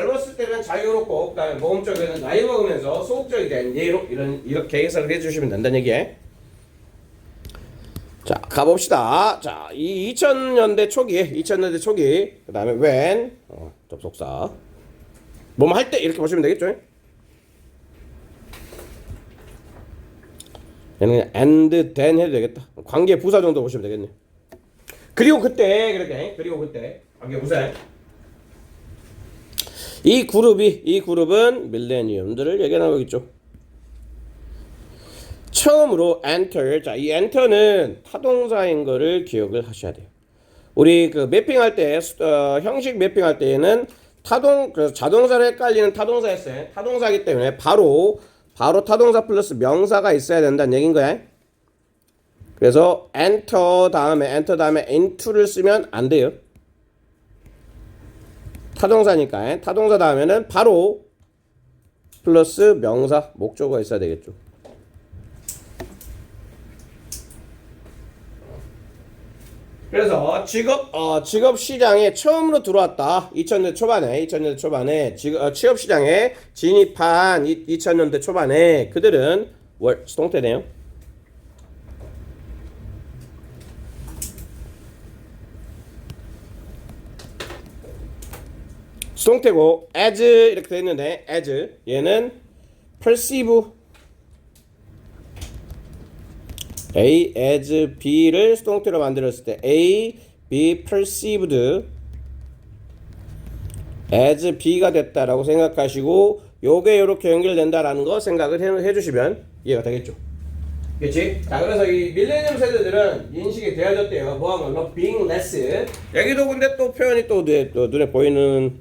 자유롭고 그다음에 모험 쪽에는 나이 먹으면서 소극적이 된 예로 이렇게 해석을 해주시면 된다는 얘기예요. 자, 가봅시다. 자, 이 2000년대 초기. 그 다음에 when, 접속사. 뭐뭐 할 때 이렇게 보시면 되겠죠? 얘는 그냥 and then 해도 되겠다. 관계 부사 정도 보시면 되겠네. 그리고 그때, 관계 부사. 이 그룹은 밀레니엄들을 얘기하고 있죠. 처음으로 enter. 자, 이 enter는 타동사인 거를 기억을 하셔야 돼요. 우리 그 매핑할 때, 형식 매핑할 때에는 그래서 자동사를 헷갈리는 타동사였어요. 타동사이기 때문에 바로 타동사 플러스 명사가 있어야 된다는 얘기인 거야. 그래서 enter 다음에 into를 쓰면 안 돼요. 타동사니까 타동사 다음에는 바로 플러스 명사 목적어가 있어야 되겠죠. 그래서 직업 시장에 처음으로 들어왔다. 2000년대 초반에 취업 시장에 진입한 2000년대 초반에 그들은 수동태네요. 수동태고 as 이렇게 돼 있는데 as 얘는 perceive A as B를 수동태로 만들었을 때 A, B perceived as B가 됐다라고 생각하시고 요게 이렇게 연결된다라는 거 생각을 해주시면 이해가 되겠죠. 그렇지? 자, 그래서 이 밀레니엄 세대들은 인식이 되어졌대요. 뭐한 걸로? being less. 여기도 근데 또 표현이 또 눈에 보이는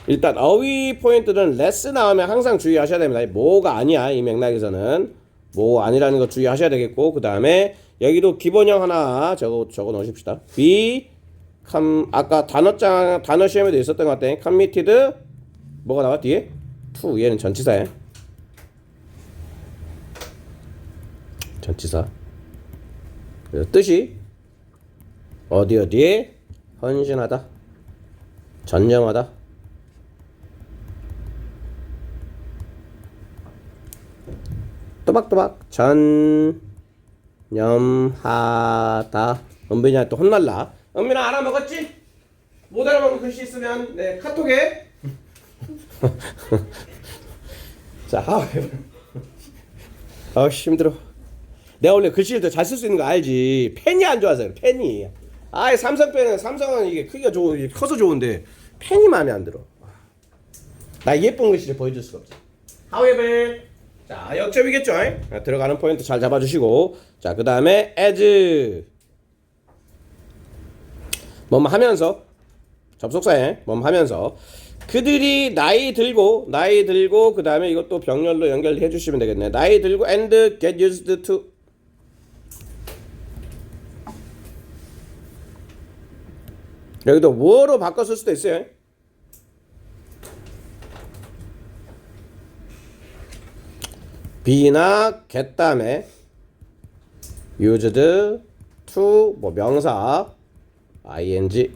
일단 어휘 포인트는 less 나오면 항상 주의하셔야 됩니다. 뭐가 아니야 이 맥락에서는. 뭐 아니라는 거 주의하셔야 되겠고 그 다음에 여기도 기본형 하나 적어 놓으십시다. 아까 단어 시험에도 있었던 것 같아. committed 뭐가 나와 뒤에? to 얘는 전치사야. 전치사. 그래서 뜻이 어디에 헌신하다, 전념하다. 또박또박 전념하다. 은빈이한테 또 혼날라. 은빈아 알아먹었지? 못 알아먹은 글씨 있으면 네 카톡에. 자, 힘들어. 내가 원래 글씨를 더 잘 쓸 수 있는 거 알지. 펜이 안 좋아서 그래. 펜이. 삼성은 이게 크기가 커서 좋은데 펜이 마음에 안 들어. 나 예쁜 글씨를 보여줄 수가 없어. However. 자, 역접이겠죠? 들어가는 포인트 잘 잡아주시고. 자, 그 다음에 as 뭐뭐 하면서 접속사에 뭐뭐 하면서 그들이 나이 들고 그 다음에 이것도 병렬로 연결해 주시면 되겠네. 나이 들고 and get used to 여기도 뭐로 바꿔 쓸 수도 있어요. be나 get 다음에 used to 뭐 명사 ing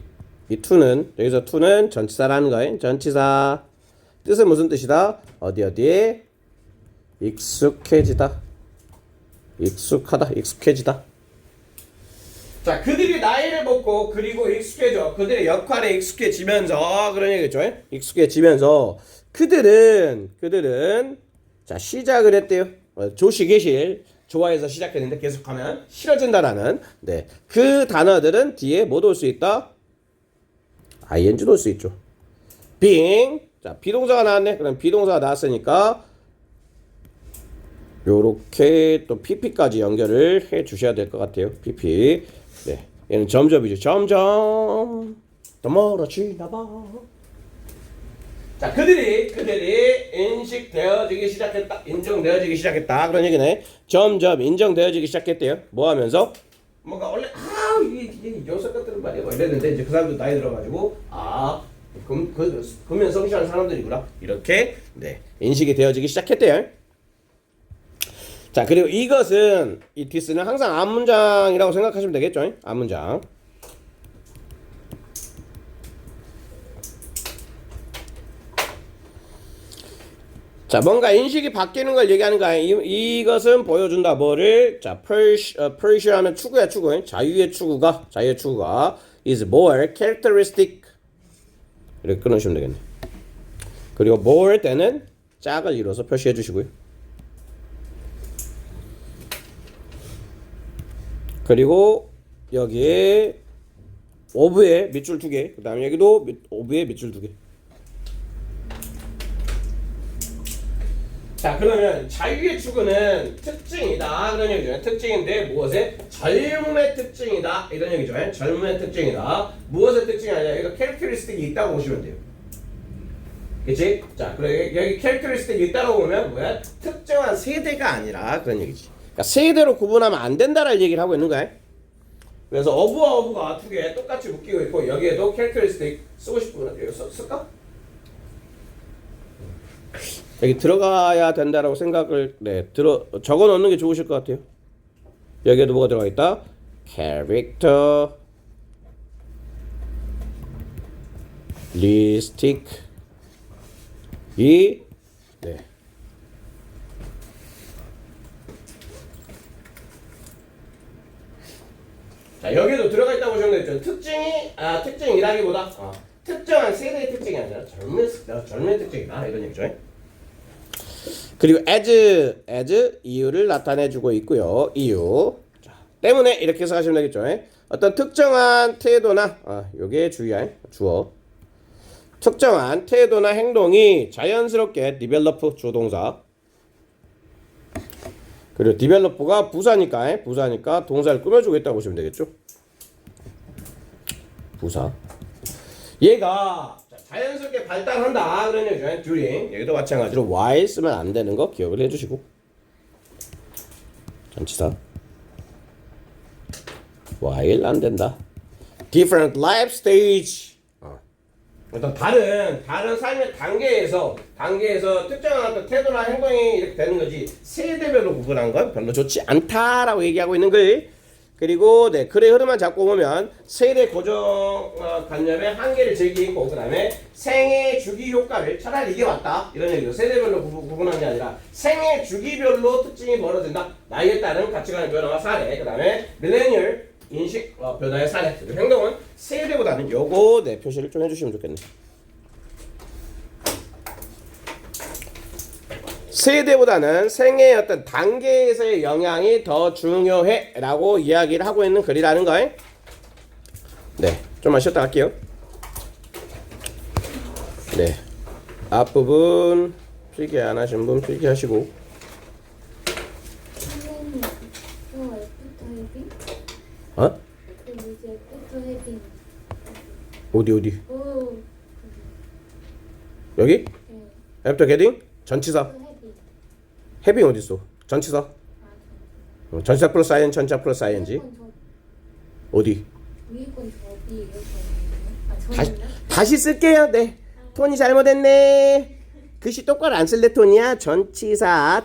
이 to는 여기서 to는 전치사라는 거예요. 전치사 뜻은 무슨 뜻이다? 어디에 익숙해지다, 익숙해지다. 자, 그들이 나이를 먹고 그리고 익숙해져. 그들의 역할에 익숙해지면서 그런 얘기겠죠. 익숙해지면서 그들은 자, 시작을 했대요. 조시계실 좋아해서 시작했는데 계속하면 싫어진다라는 네, 그 단어들은 뒤에 뭐 올 수 있다? ing도 올 수 있죠. being 자, 비동사가 나왔네. 그럼 비동사가 나왔으니까 요렇게 또 pp까지 연결을 해 주셔야 될 것 같아요. pp 네, 얘는 점점이죠. 점점 더 멀어지나 봐. 자, 그들이 인정되어지기 시작했다. 그런 얘기네. 점점 인정되어지기 시작했대요. 뭐 하면서? 뭔가 원래 이게 요새 것들은 말이야 뭐 이랬는데 이제 그 사람도 나이 들어가지고 금연 성실한 사람들이구나. 이렇게 네, 인식이 되어지기 시작했대요. 자, 그리고 이것은 이 디스는 항상 앞문장이라고 생각하시면 되겠죠. 앞문장. 자, 뭔가 인식이 바뀌는 걸 얘기하는 거야. 이것은 보여준다. 뭐를? 자, Persia 하면 추구야, 추구. 자유의 추구가 is more characteristic. 이렇게 끊으시면 되겠네. 그리고 more 때는 짝을 이뤄서 표시해 주시고요. 그리고 여기에 of에 밑줄 2개. 그 다음에 여기도 of에 밑줄 2개. 자, 그러면 자유의 추구는 특징이다 그런 얘기죠. 특징인데 무엇의? 젊음의 특징이다 이런 얘기죠. 젊음의 특징이다. 무엇의 특징이 아니라 여기가 캐릭터리스틱이 있다고 보시면 돼요. 그치? 자, 그래 여기 캐릭터리스틱이 있다고 보면 뭐야? 특정한 세대가 아니라 그런 얘기지. 그러니까 세대로 구분하면 안 된다라는 얘기를 하고 있는 거야. 그래서 어부와 어부가 2개 똑같이 묶이고 있고 여기에도 캐릭터리스틱 쓰고 싶으면 여기 쓸까? 여기 들어가야 된다라고 생각을 적어 놓는 게 좋으실 것 같아요. 여기에도 뭐가 들어가 있다? 캐릭터 리스틱 자, 여기도 들어가 있다고 보시면 되겠죠. 특징이라기보다 특정한 세대의 특징이 아니라 젊은 특징이다 이런 얘기죠. 그리고 as 이유를 나타내주고 있고요. 이유. 자, 때문에 이렇게 생각하시면 되겠죠. 어떤 특정한 태도나 요게 주어. 특정한 태도나 행동이 자연스럽게 develop 주동사. 그리고 develop가 부사니까 동사를 꾸며주고 있다고 보시면 되겠죠. 부사. 얘가 자연스럽게 발달한다 그런 얘기죠. during 여기도 마찬가지로 while 쓰면 안 되는 거 기억을 해주시고 전치사 while 안 된다. different life stage 어떤 다른 삶의 단계에서 특정한 어떤 태도나 행동이 이렇게 되는 거지 세대별로 구분한 건 별로 좋지 않다라고 얘기하고 있는 거예요. 그리고 글의 흐름만 잡고 보면 세대 고정 관념의 한계를 즐기고 그 다음에 생애 주기 효과를 차라리 이게 맞다 이런 얘기죠. 세대별로 구분한 게 아니라 생애 주기별로 특징이 벌어진다. 나이에 따른 가치관의 변화와 사례 그 다음에 밀레니얼 인식 변화의 사례 그리고 행동은 세대보다는 요거 표시를 좀 해주시면 좋겠네. 세대보다는 생애의 어떤 단계에서의 영향이 더 중요해 라고 이야기를 하고 있는 글이라는 거예요. 좀만 쉬었다 갈게요. 앞부분 필기 안 하신 분 필기 하시고 선생님, 애프터 헤빙? 애프터 헤빙. 어디? 오, 여기? 네. 애프터 게딩? 전치사 헤빙. 헤빙 어딨어? 전치사 전치사 플러스 ing 전치사 플러스 ing 어디? 위에 건 저기 이렇게 저는요? 다시 쓸게요. 톤이 잘못했네. 글씨 똑바로 안 쓸래 톤이야. 전치사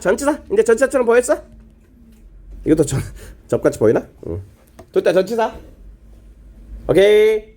이제 전치사처럼 보였어? 이것도 접같이 보이나? 됐다 전치사 오케이.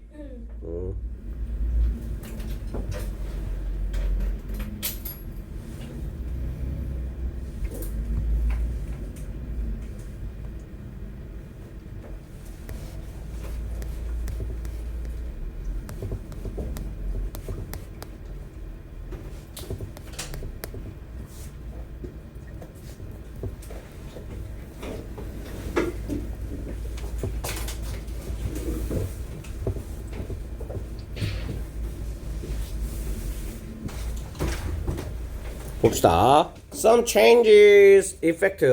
봅시다. Some changes affect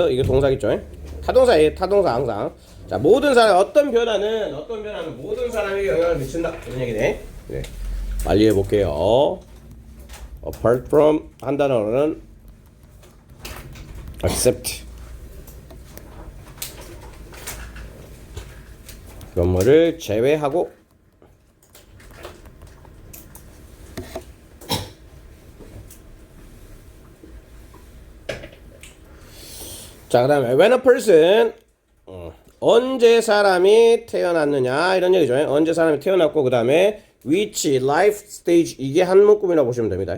이게 동사겠죠? 타동사예요. 타동사 항상. 자, 모든 사람 어떤 변화는 모든 사람에게 영향을 미친다 이런 얘기네. 빨리 해볼게요. Apart from 한 단어는 accept. 그런 거를 제외하고 자, 그 다음에 when a person 언제 사람이 태어났느냐 이런 얘기죠. 언제 사람이 태어났고 그 다음에 which life stage 이게 한 묶음이라고 보시면 됩니다.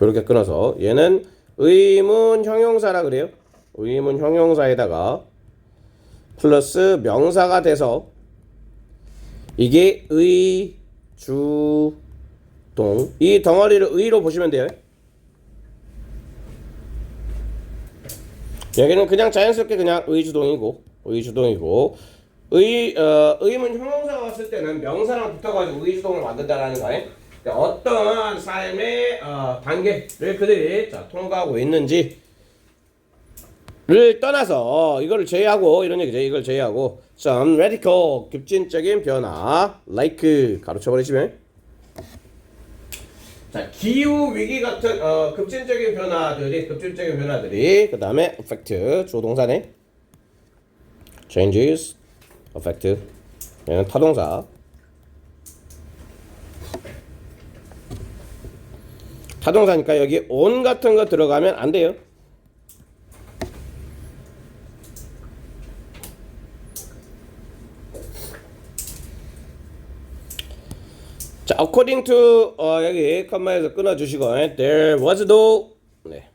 이렇게 끊어서 얘는 의문 형용사라 그래요. 의문 형용사에다가 플러스 명사가 돼서 이게 의, 주, 동. 이 덩어리를 의로 보시면 돼요. 여기는 그냥 자연스럽게 그냥 의주동이고 의문 형용사가 왔을 때는 명사랑 붙어가지고 의주동을 만든다라는 거예요. 어떤 삶의 단계를 그들이 통과하고 있는지를 떠나서 이거를 제외하고 이런 얘기죠. 이걸 제외하고 some radical 급진적인 변화 like 가로쳐버리시면 자 기후 위기 같은 급진적인 변화들이 그 다음에 affect 주동사네 changes affect 얘는 타동사 타동사니까 여기 on 같은 거 들어가면 안 돼요. 자, according to 여기 컴마에서 끊어주시고 there was no 네.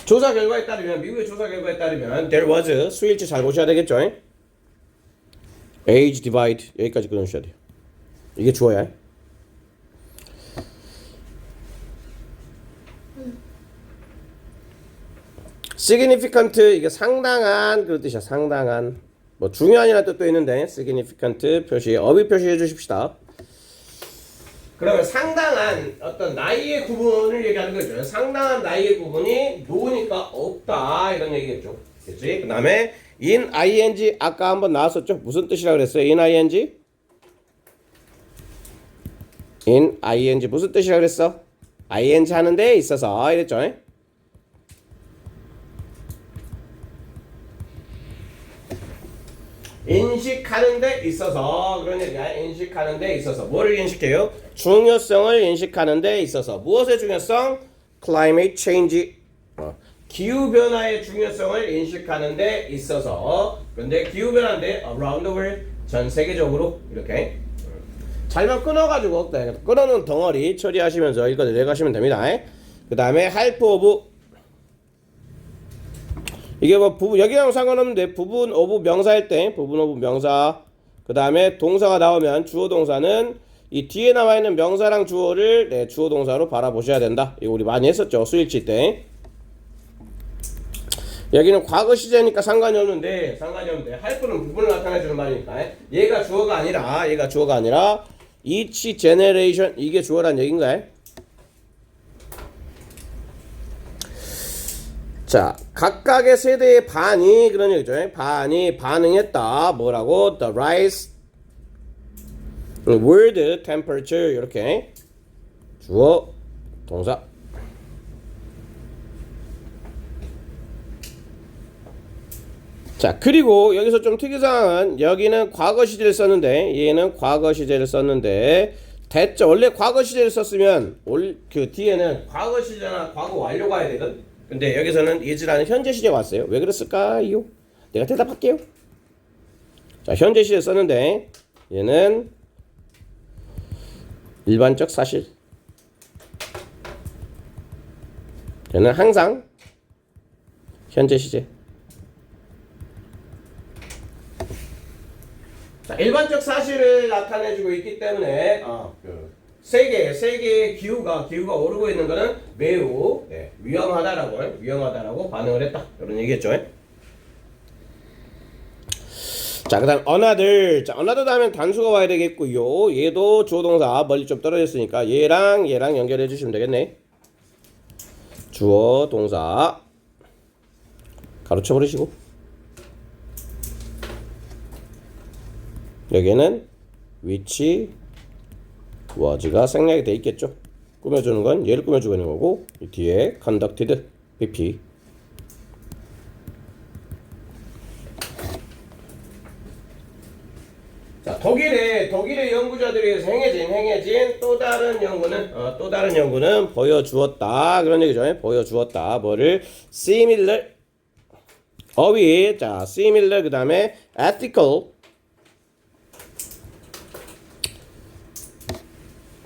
조사 결과에 따르면 미국의 조사 결과에 따르면 there was 수일치 잘 보셔야 되겠죠. age divide 여기까지 끊으셔야 돼요. 이게 주어야. significant 이게 상당한 그런 뜻이야. 상당한 뭐 중요한이라는 뜻도 있는데 significant 표시 어휘 표시해 주십시다. 그러면 상당한 어떤 나이의 구분을 얘기하는 거죠. 상당한 나이의 구분이 노니까 없다 이런 얘기겠죠. 그렇지? 그 다음에 in ing 아까 한번 나왔었죠. 무슨 뜻이라고 그랬어요? in ing? in ing 무슨 뜻이라고 그랬어? ing 하는 데 있어서 이랬죠. 인식하는 데 있어서 그런 얘기야. 인식하는 데 있어서 뭐를 인식해요? 중요성을 인식하는 데 있어서 무엇의 중요성? climate change 기후 변화의 중요성을 인식하는 데 있어서 그런데 기후 변화인데 around the world 전 세계적으로 이렇게 잘만 끊어가지고 끊어놓은 덩어리 처리하시면서 이거 내려가시면 됩니다. 그 다음에 help of 이게 뭐 부분 여기랑 상관없는데 부분 오브 명사일 때 부분 오브 명사 그 다음에 동사가 나오면 주어 동사는 이 뒤에 나와 있는 명사랑 주어를 주어 동사로 바라보셔야 된다. 이거 우리 많이 했었죠. 수일치 때. 여기는 과거 시제니까 상관이 없는데 할프는 부분을 나타내주는 말이니까 얘가 주어가 아니라 each generation 이게 주어란 얘기인가요? 자, 각각의 세대의 반이 그런 얘기죠. 반이 반응했다. 뭐라고? The rise world temperature 이렇게 주어 동사. 자, 그리고 여기서 좀 특이사항은 여기는 과거 시제를 썼는데 얘는 과거 시제를 썼는데 대자 원래 과거 시제를 썼으면 그 뒤에는 과거 시제나 과거 완료가 해야 되거든. 근데 여기서는 is라는 현재 시제가 왔어요. 왜 그랬을까요? 내가 대답할게요. 자, 현재 시제 썼는데 얘는 일반적 사실. 얘는 항상 현재 시제. 자, 일반적 사실을 나타내주고 있기 때문에 세계의 기후가 오르고 있는 것은 매우 위험하다라고 반응을 했다. 이런 얘기겠죠. 자, 그 다음 another. 자, another 다음엔 단수가 와야 되겠고요. 얘도 주어동사 멀리 좀 떨어졌으니까 얘랑 연결해 주시면 되겠네. 주어 동사 가로쳐 버리시고 여기는 which was가 생략이 돼 있겠죠. 꾸며주는 건 얘를 꾸며주고 있는 거고 이 뒤에 conducted BP 자, 독일의 연구자들이 행해진 또 다른 연구는 보여주었다. 그런 얘기죠. 보여주었다. 뭐를? similar 어휘. 자, similar 그다음에 ethical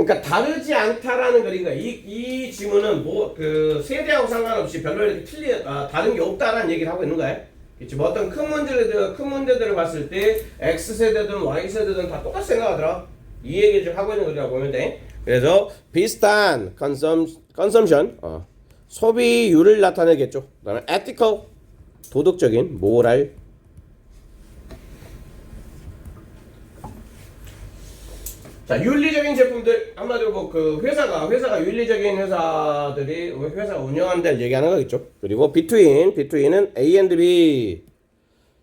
그러니까 다르지 않다라는 거인 거야. 이 지문은 뭐 그 세대하고 상관없이 별로 이렇게 다른 게 없다라는 얘기를 하고 있는 거야. 그치? 뭐 어떤 큰 문제들을 봤을 때 X 세대든 Y 세대든 다 똑같이 생각하더라. 이 얘기를 좀 하고 있는 거라고 보면 돼. 그래서 비슷한 consumption 소비율을 나타내겠죠. 그다음에 ethical 도덕적인 moral. 자, 윤리적인 제품들 한마디로 뭐 그 회사가 윤리적인 회사가 운영하는 데를 얘기하는 거겠죠. 그리고 between은 A and B.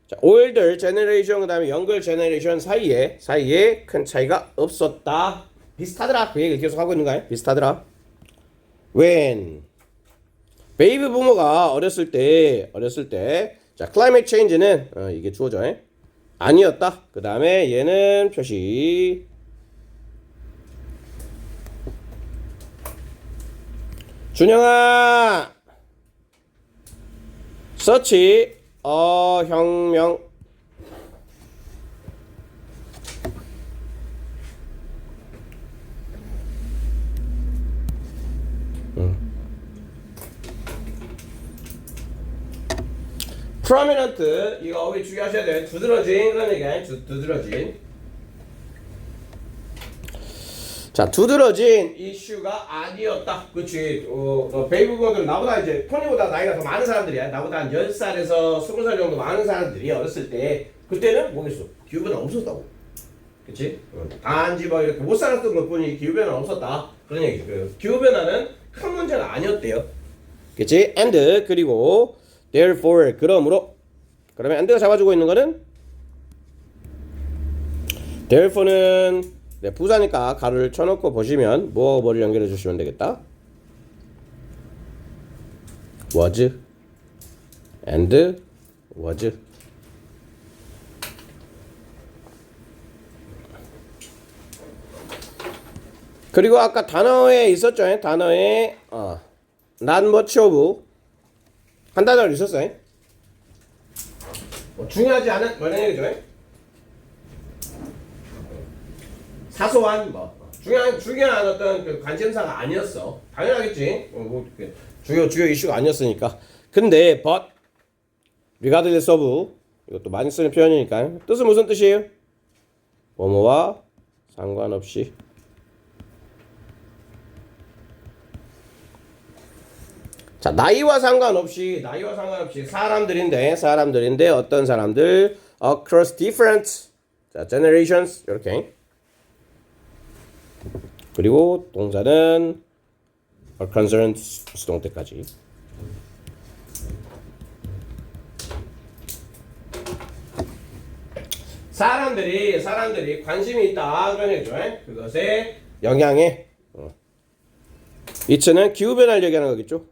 자, older generation 그다음에 younger generation 사이에 큰 차이가 없었다. 비슷하더라. 그 얘기를 계속 하고 있는 거야. 비슷하더라. when 베이비 부모가 어렸을 때 자, climate change는 이게 주어져. 아니었다. 그다음에 얘는 표시 준영아 서치 혁명 prominent 이거 어휘 주의하셔야 돼. 두드러진 그런 얘기야. 두드러진. 자, 두드러진 이슈가 아니었다. 그치. 베이비 부모들은 나보다 이제 토니보다 나이가 더 많은 사람들이야. 나보다 한 10살에서 20살 정도 많은 사람들이 어렸을 때 그때는 뭐겠어? 기후변화 없었다고. 그치? 단지 뭐 이렇게 못 살았던 것 뿐이 기후변화 없었다. 그런 얘기죠. 기후변화는 큰 문제가 아니었대요. 그치? and 그리고 therefore 그러므로 그러면 and가 잡아주고 있는 거는 therefore는 부사니까 가로를 쳐놓고 보시면 뭐를 연결해 주시면 되겠다. was and was. 그리고 아까 단어에 있었죠. 단어에 not much of 한 단어로 있었어요. 중요하지 않은 뭐라는 얘기죠. 사소한 중요한 어떤 그 관심사가 아니었어. 당연하겠지. 주요 이슈가 아니었으니까. 근데 but regardless of 이것도 많이 쓰는 표현이니까 뜻은 무슨 뜻이에요? 뭐뭐와 상관없이. 자, 나이와 상관없이 사람들인데 어떤 사람들 across different 자, generations 이렇게. 그리고 동사는 are concerned 수동 때까지. 사람들이 관심이 있다 그런 얘기죠. 그것에 영향에 이츠는 기후 변화를 얘기하는 거겠죠.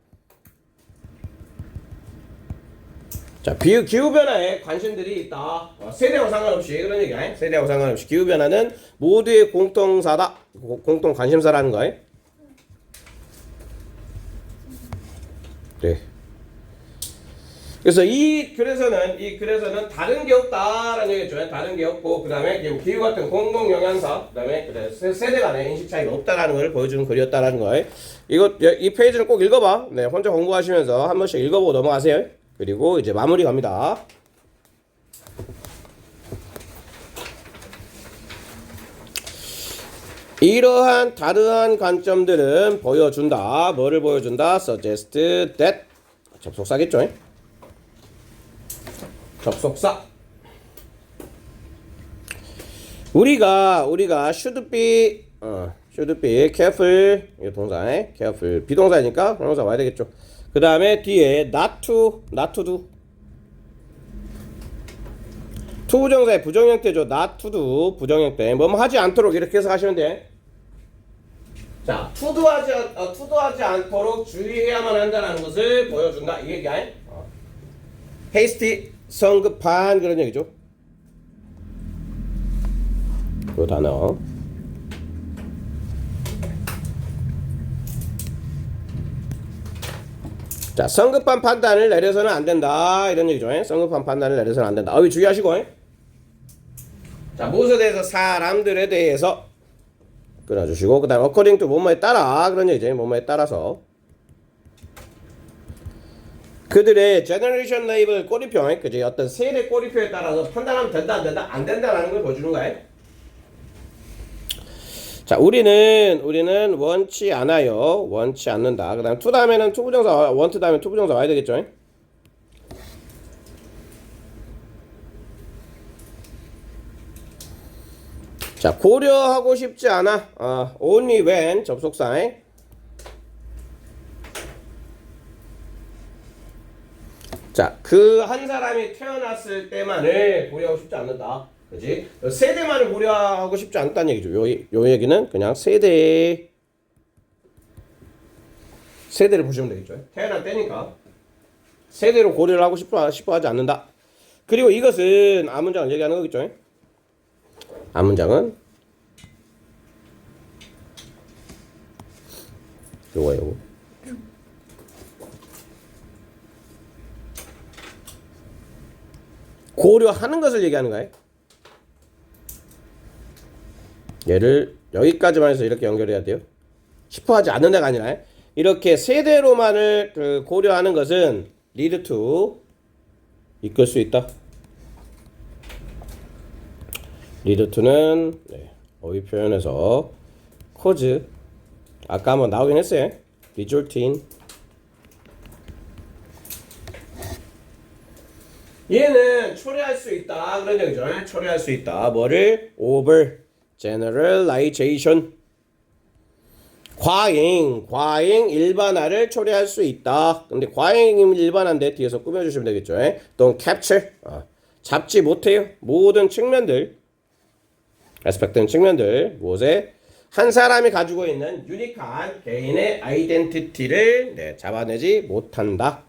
자, 기후 변화에 관심들이 있다. 세대와 상관없이 그런 얘기야. 세대와 상관없이 기후 변화는 모두의 공통사다. 공통 관심사라는 거야. 네. 그래서 이 글에서는 다른 게 없다라는 얘기죠. 다른 게 없고 그다음에 기후 같은 공동 영향사 그다음에 세대 간의 인식 차이가 없다라는 걸 보여주는 글이었다라는 거예요. 이 페이지를 꼭 읽어봐. 네, 혼자 공부하시면서 한 번씩 읽어보고 넘어가세요. 그리고 이제 마무리 갑니다. 이러한 다르한 관점들은 보여준다. 뭐를 보여준다? suggest that 접속사겠죠? 접속사. 우리가 should be careful 이 동사에 careful 비동사니까 동사 와야 되겠죠. 그 다음에 뒤에 not to do to 부정사의 부정형태죠. not to do 부정형태 뭐뭐 하지 않도록 이렇게 해서 하시면 돼. 자, to do 하지 않도록 주의해야만 한다는 것을 보여준다 이 얘기야. hasty 성급한 그런 얘기죠. 그 단어. 자, 성급한 판단을 내려서는 안 된다 이런 얘기죠. 성급한 판단을 내려서는 안 된다. 주의하시고. 자, 무엇에 대해서? 사람들에 대해서 끊어주시고 그 다음 according to 뭐뭐에 따라 그런 얘기죠. 뭐뭐에 따라서 그들의 generation label 꼬리표 그지 어떤 세대 꼬리표에 따라서 판단하면 된다 안 된다 안 된다라는 걸 보여주는 거예요. 자 우리는 원치 않아요. 원치 않는다. 그 다음 to 다음에는 투부정사 want 다음에 투부정사 와야 되겠죠. 자 고려하고 싶지 않아 only when 접속사에 자 그 한 사람이 태어났을 때만을 고려하고 싶지 않는다 그지 세대만을 고려하고 싶지 않다는 얘기죠. 요 얘기는 그냥 세대를 보시면 되겠죠. 태어날 때니까 세대로 고려를 하고 싶어 하지 않는다. 그리고 이것은 앞문장을 얘기하는 거겠죠. 앞문장은 요거 고려하는 것을 얘기하는 거예요. 얘를 여기까지만 해서 이렇게 연결해야 돼요. 싶어하지 않는 데가 아니라 이렇게 세대로만을 고려하는 것은 lead to 이끌 수 있다. lead to는 어휘 표현에서 cause 아까 한번 나오긴 했어요. result in 얘는 초래할 수 있다 그런 얘기죠. 초래할 수 있다. 뭐를? over generalization 과잉 일반화를 초래할 수 있다. 근데 과잉이면 일반화인데 뒤에서 꾸며주시면 되겠죠. 또 capture 잡지 못해요. 모든 측면들 aspect는 측면들 무엇에 한 사람이 가지고 있는 유니크한 개인의 아이덴티티를 잡아내지 못한다.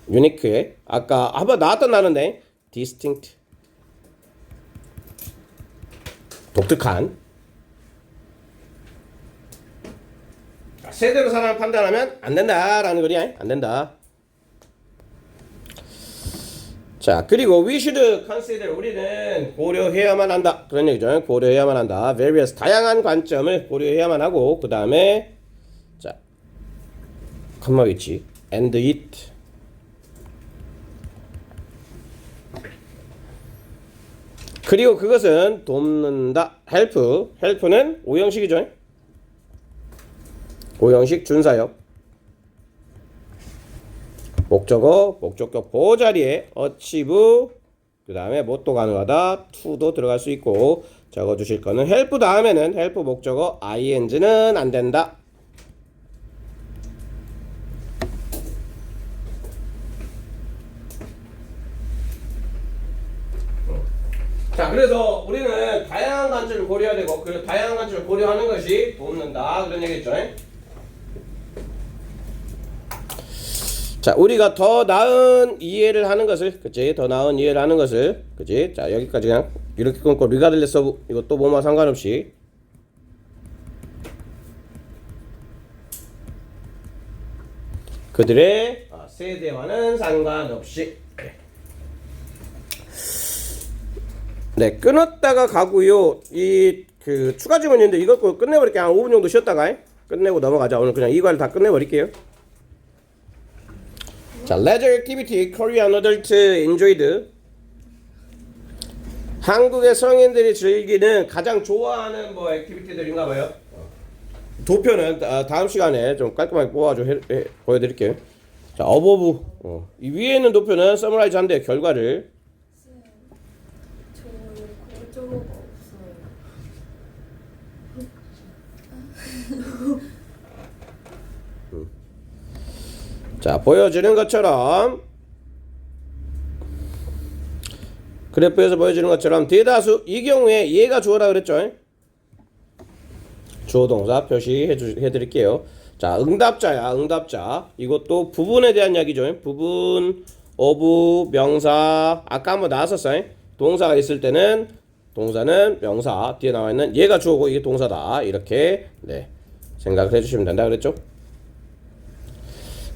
유니크에 아까 한번 나왔던 단어인데 distinct 독특한 세대로 사람을 판단하면 안 된다라는 거리 안 된다. 자 그리고 we should consider 우리는 고려해야만 한다 그런 얘기죠. 고려해야만 한다. various 다양한 관점을 고려해야만 하고 그 다음에 자 컴마 위치 and it 그리고 그것은 돕는다. help는 오형식이죠. 오형식 준사역 목적어 목적격 보자리에 achieve 그 다음에 뭐도 가능하다 to도 들어갈 수 있고 적어주실 거는 help 다음에는 help 목적어 ing는 안 된다. 자 그래서 우리는 다양한 관점을 고려해야 되고 그 다양한 관점을 고려하는 것이 돕는다 그런 얘기겠죠. 자 우리가 더 나은 이해를 하는 것을 그치 더 나은 이해를 하는 것을 그치 자 여기까지 그냥 이렇게 끊고 리가들레스 오브 이것도 뭐뭐 상관없이 그들의 세대와는 상관없이 네 끊었다가 가고요. 이 그 추가 질문인데 이것 끝내버릴게요. 한 5분 정도 쉬었다가 끝내고 넘어가자. 오늘 그냥 이과를 다 끝내버릴게요. 자, leisure activity Korean adult enjoyed. 한국의 성인들이 즐기는 가장 좋아하는 뭐 액티비티들인가 봐요. 도표는 다음 시간에 좀 깔끔하게 뽑아서 보여드릴게요. 자, 어버브 이 위에 있는 도표는 서머라이즈 한데 결과를 저 그쪽으로 없어요. 자 보여지는 것처럼 그래프에서 보여지는 것처럼 대다수 이 경우에 얘가 주어라 그랬죠. 주어 동사 표시해 드릴게요. 자 응답자야 응답자 이것도 부분에 대한 이야기죠. 부분 어부 명사 아까 한번 나왔었어요. 동사가 있을 때는 동사는 명사 뒤에 나와 있는 얘가 주어고 이게 동사다 이렇게 생각을 해주시면 된다 그랬죠.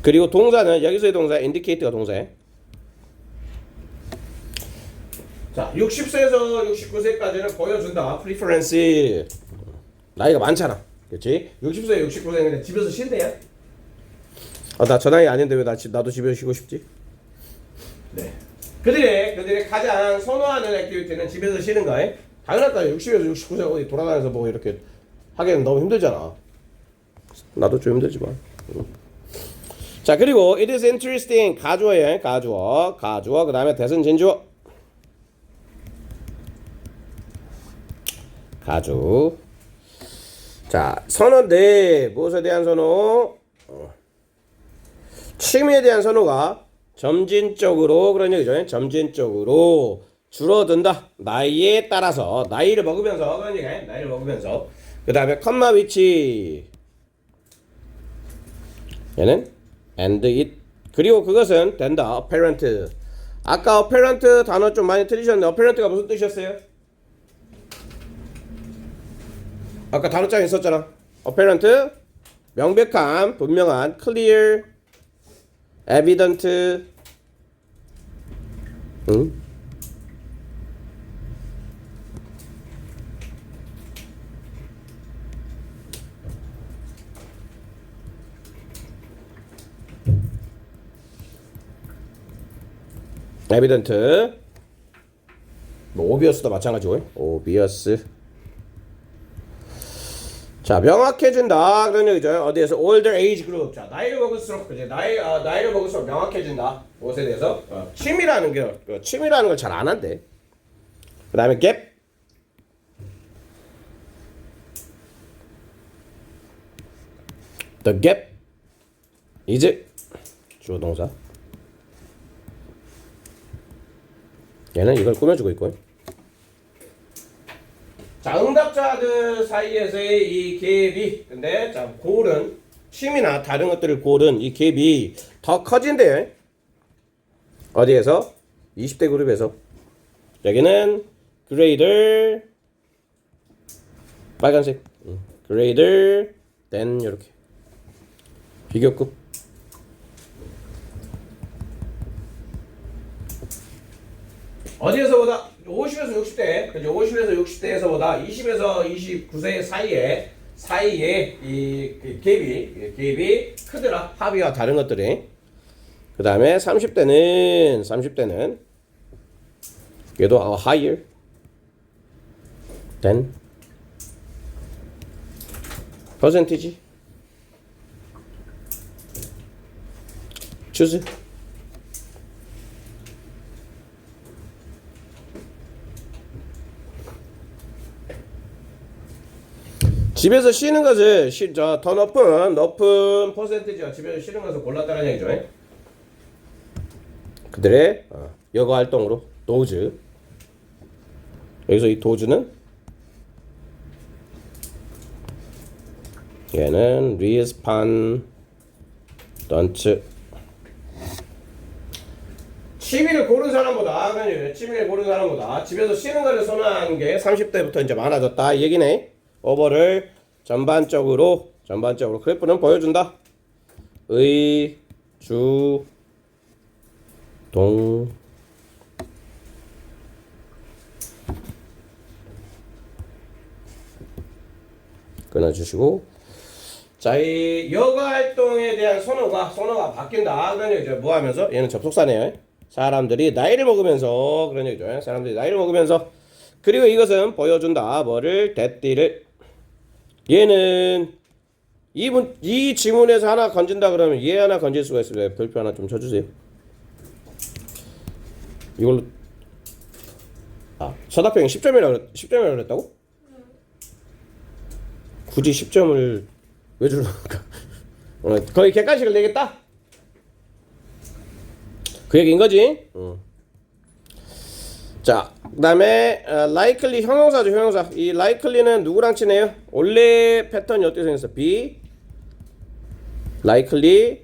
그리고 동사는 여기서의 동사 indicate가 동사에 자 60세에서 69세까지는 보여준다 preference 나이가 많잖아. 그렇지? 60세, 69세인데 집에서 쉰대요. 나 저 나이 아닌데 왜 나도 집에서 쉬고 싶지? 네. 그들이 가장 선호하는 액티비티는 집에서 쉬는 거야. 당연하다. 60에서 69세 어디 돌아다녀서 뭐 이렇게 하기에는 너무 힘들잖아. 나도 좀 힘들지만. 자, 그리고 it is interesting 가주어예요. 가주어. 그다음에 대선 진주어. 가주. 자, 선호인데 무엇에 대한 선호? 취미에 대한 선호가 점진적으로 그런 얘기죠. 점진적으로 줄어든다. 나이에 따라서 나이를 먹으면서 그런 얘기야. 나이를 먹으면서. 그다음에 컴마 위치. 얘는 and it. 그리고 그것은 된다. apparent. 아까 apparent 단어 좀 많이 틀리셨는데 apparent가 무슨 뜻이었어요? 아까 단어장에 있었잖아. apparent 명백한, 분명한, clear, evident. 응? evident. 뭐 obvious도 마찬가지고. obvious. 자, 명확해진다 그런 얘기죠. 어디에서 older age group. 자, 나이를 먹을수록 그지 나이를 먹을수록 명확해진다. 무엇에 대해서 취미라는 걸 잘 안 한대. 그다음에 gap. the gap is 주어 동사. 얘는 이걸 꾸며주고 있고. 자, 응답자들 사이에서의 이 갭이, 근데 자, 골은 취미나 다른 것들을 골은 이 갭이 더 커진대요. 어디에서? 20대 그룹에서. 여기는 greater 빨간색 greater than 이렇게 비교급. 어디에서보다 50에서 60대, 그죠? 50에서 60대에서보다 20에서 29세 사이에 이 갭이 크더라. 합의와 다른 것들이. 그 다음에 30대는 얘도 higher than percentage. choose. 집에서 쉬는 것을 더 높은 퍼센티지가 집에서 쉬는 것을 골랐다는 얘기죠. 그들의 여가 활동으로 도즈. 여기서 이 도즈는 얘는 respondent. 취미를 고른 사람보다 집에서 쉬는 것을 선호하는 게 30대부터 이제 많아졌다 이 얘기네. 오버를 전반적으로 그래프는 보여준다. 의, 주, 동. 끊어주시고. 자, 이 여가 활동에 대한 선호가 바뀐다. 그런 얘기죠. 뭐 하면서? 얘는 접속사네요. 사람들이 나이를 먹으면서 그런 얘기죠. 그리고 이것은 보여준다. 뭐를? 대띠를. 얘는 이 지문에서 하나 건진다 그러면 얘 하나 건질 수가 있어요. 별표 하나 좀 쳐주세요. 이걸로 서답형이 10점이라고 그랬다고? 굳이 10점을 왜 주는가? 거의 객관식을 내겠다? 그 얘기인 거지? 자, 그 다음에 likely 형용사죠. 형용사. 이 likely는 누구랑 친해요? 원래 패턴이 어떻게 생겼어? be likely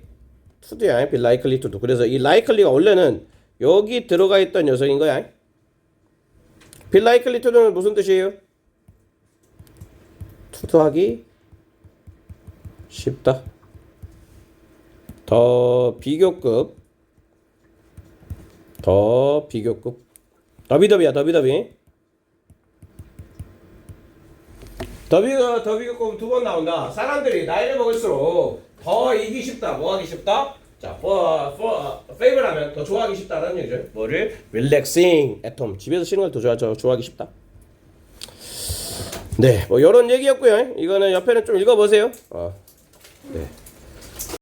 to도야. be likely to. 그래서 이 likely가 원래는 여기 들어가 있던 녀석인 거야. be likely to는 무슨 뜻이에요? 투도하기 쉽다. 더 비교급. 더비더비. 더 비교급 두 번 나온다. 사람들이 나이를 먹을수록 더 이기 쉽다. 뭐 하기 쉽다? 자, favor 하면 더 좋아하기 쉽다라는 얘기죠. 뭐를? relaxing at home. 집에서 쉬는 걸 더 좋아하기 쉽다. 네, 뭐 이런 얘기였고요. 이거는 옆에는 좀 읽어보세요. 네.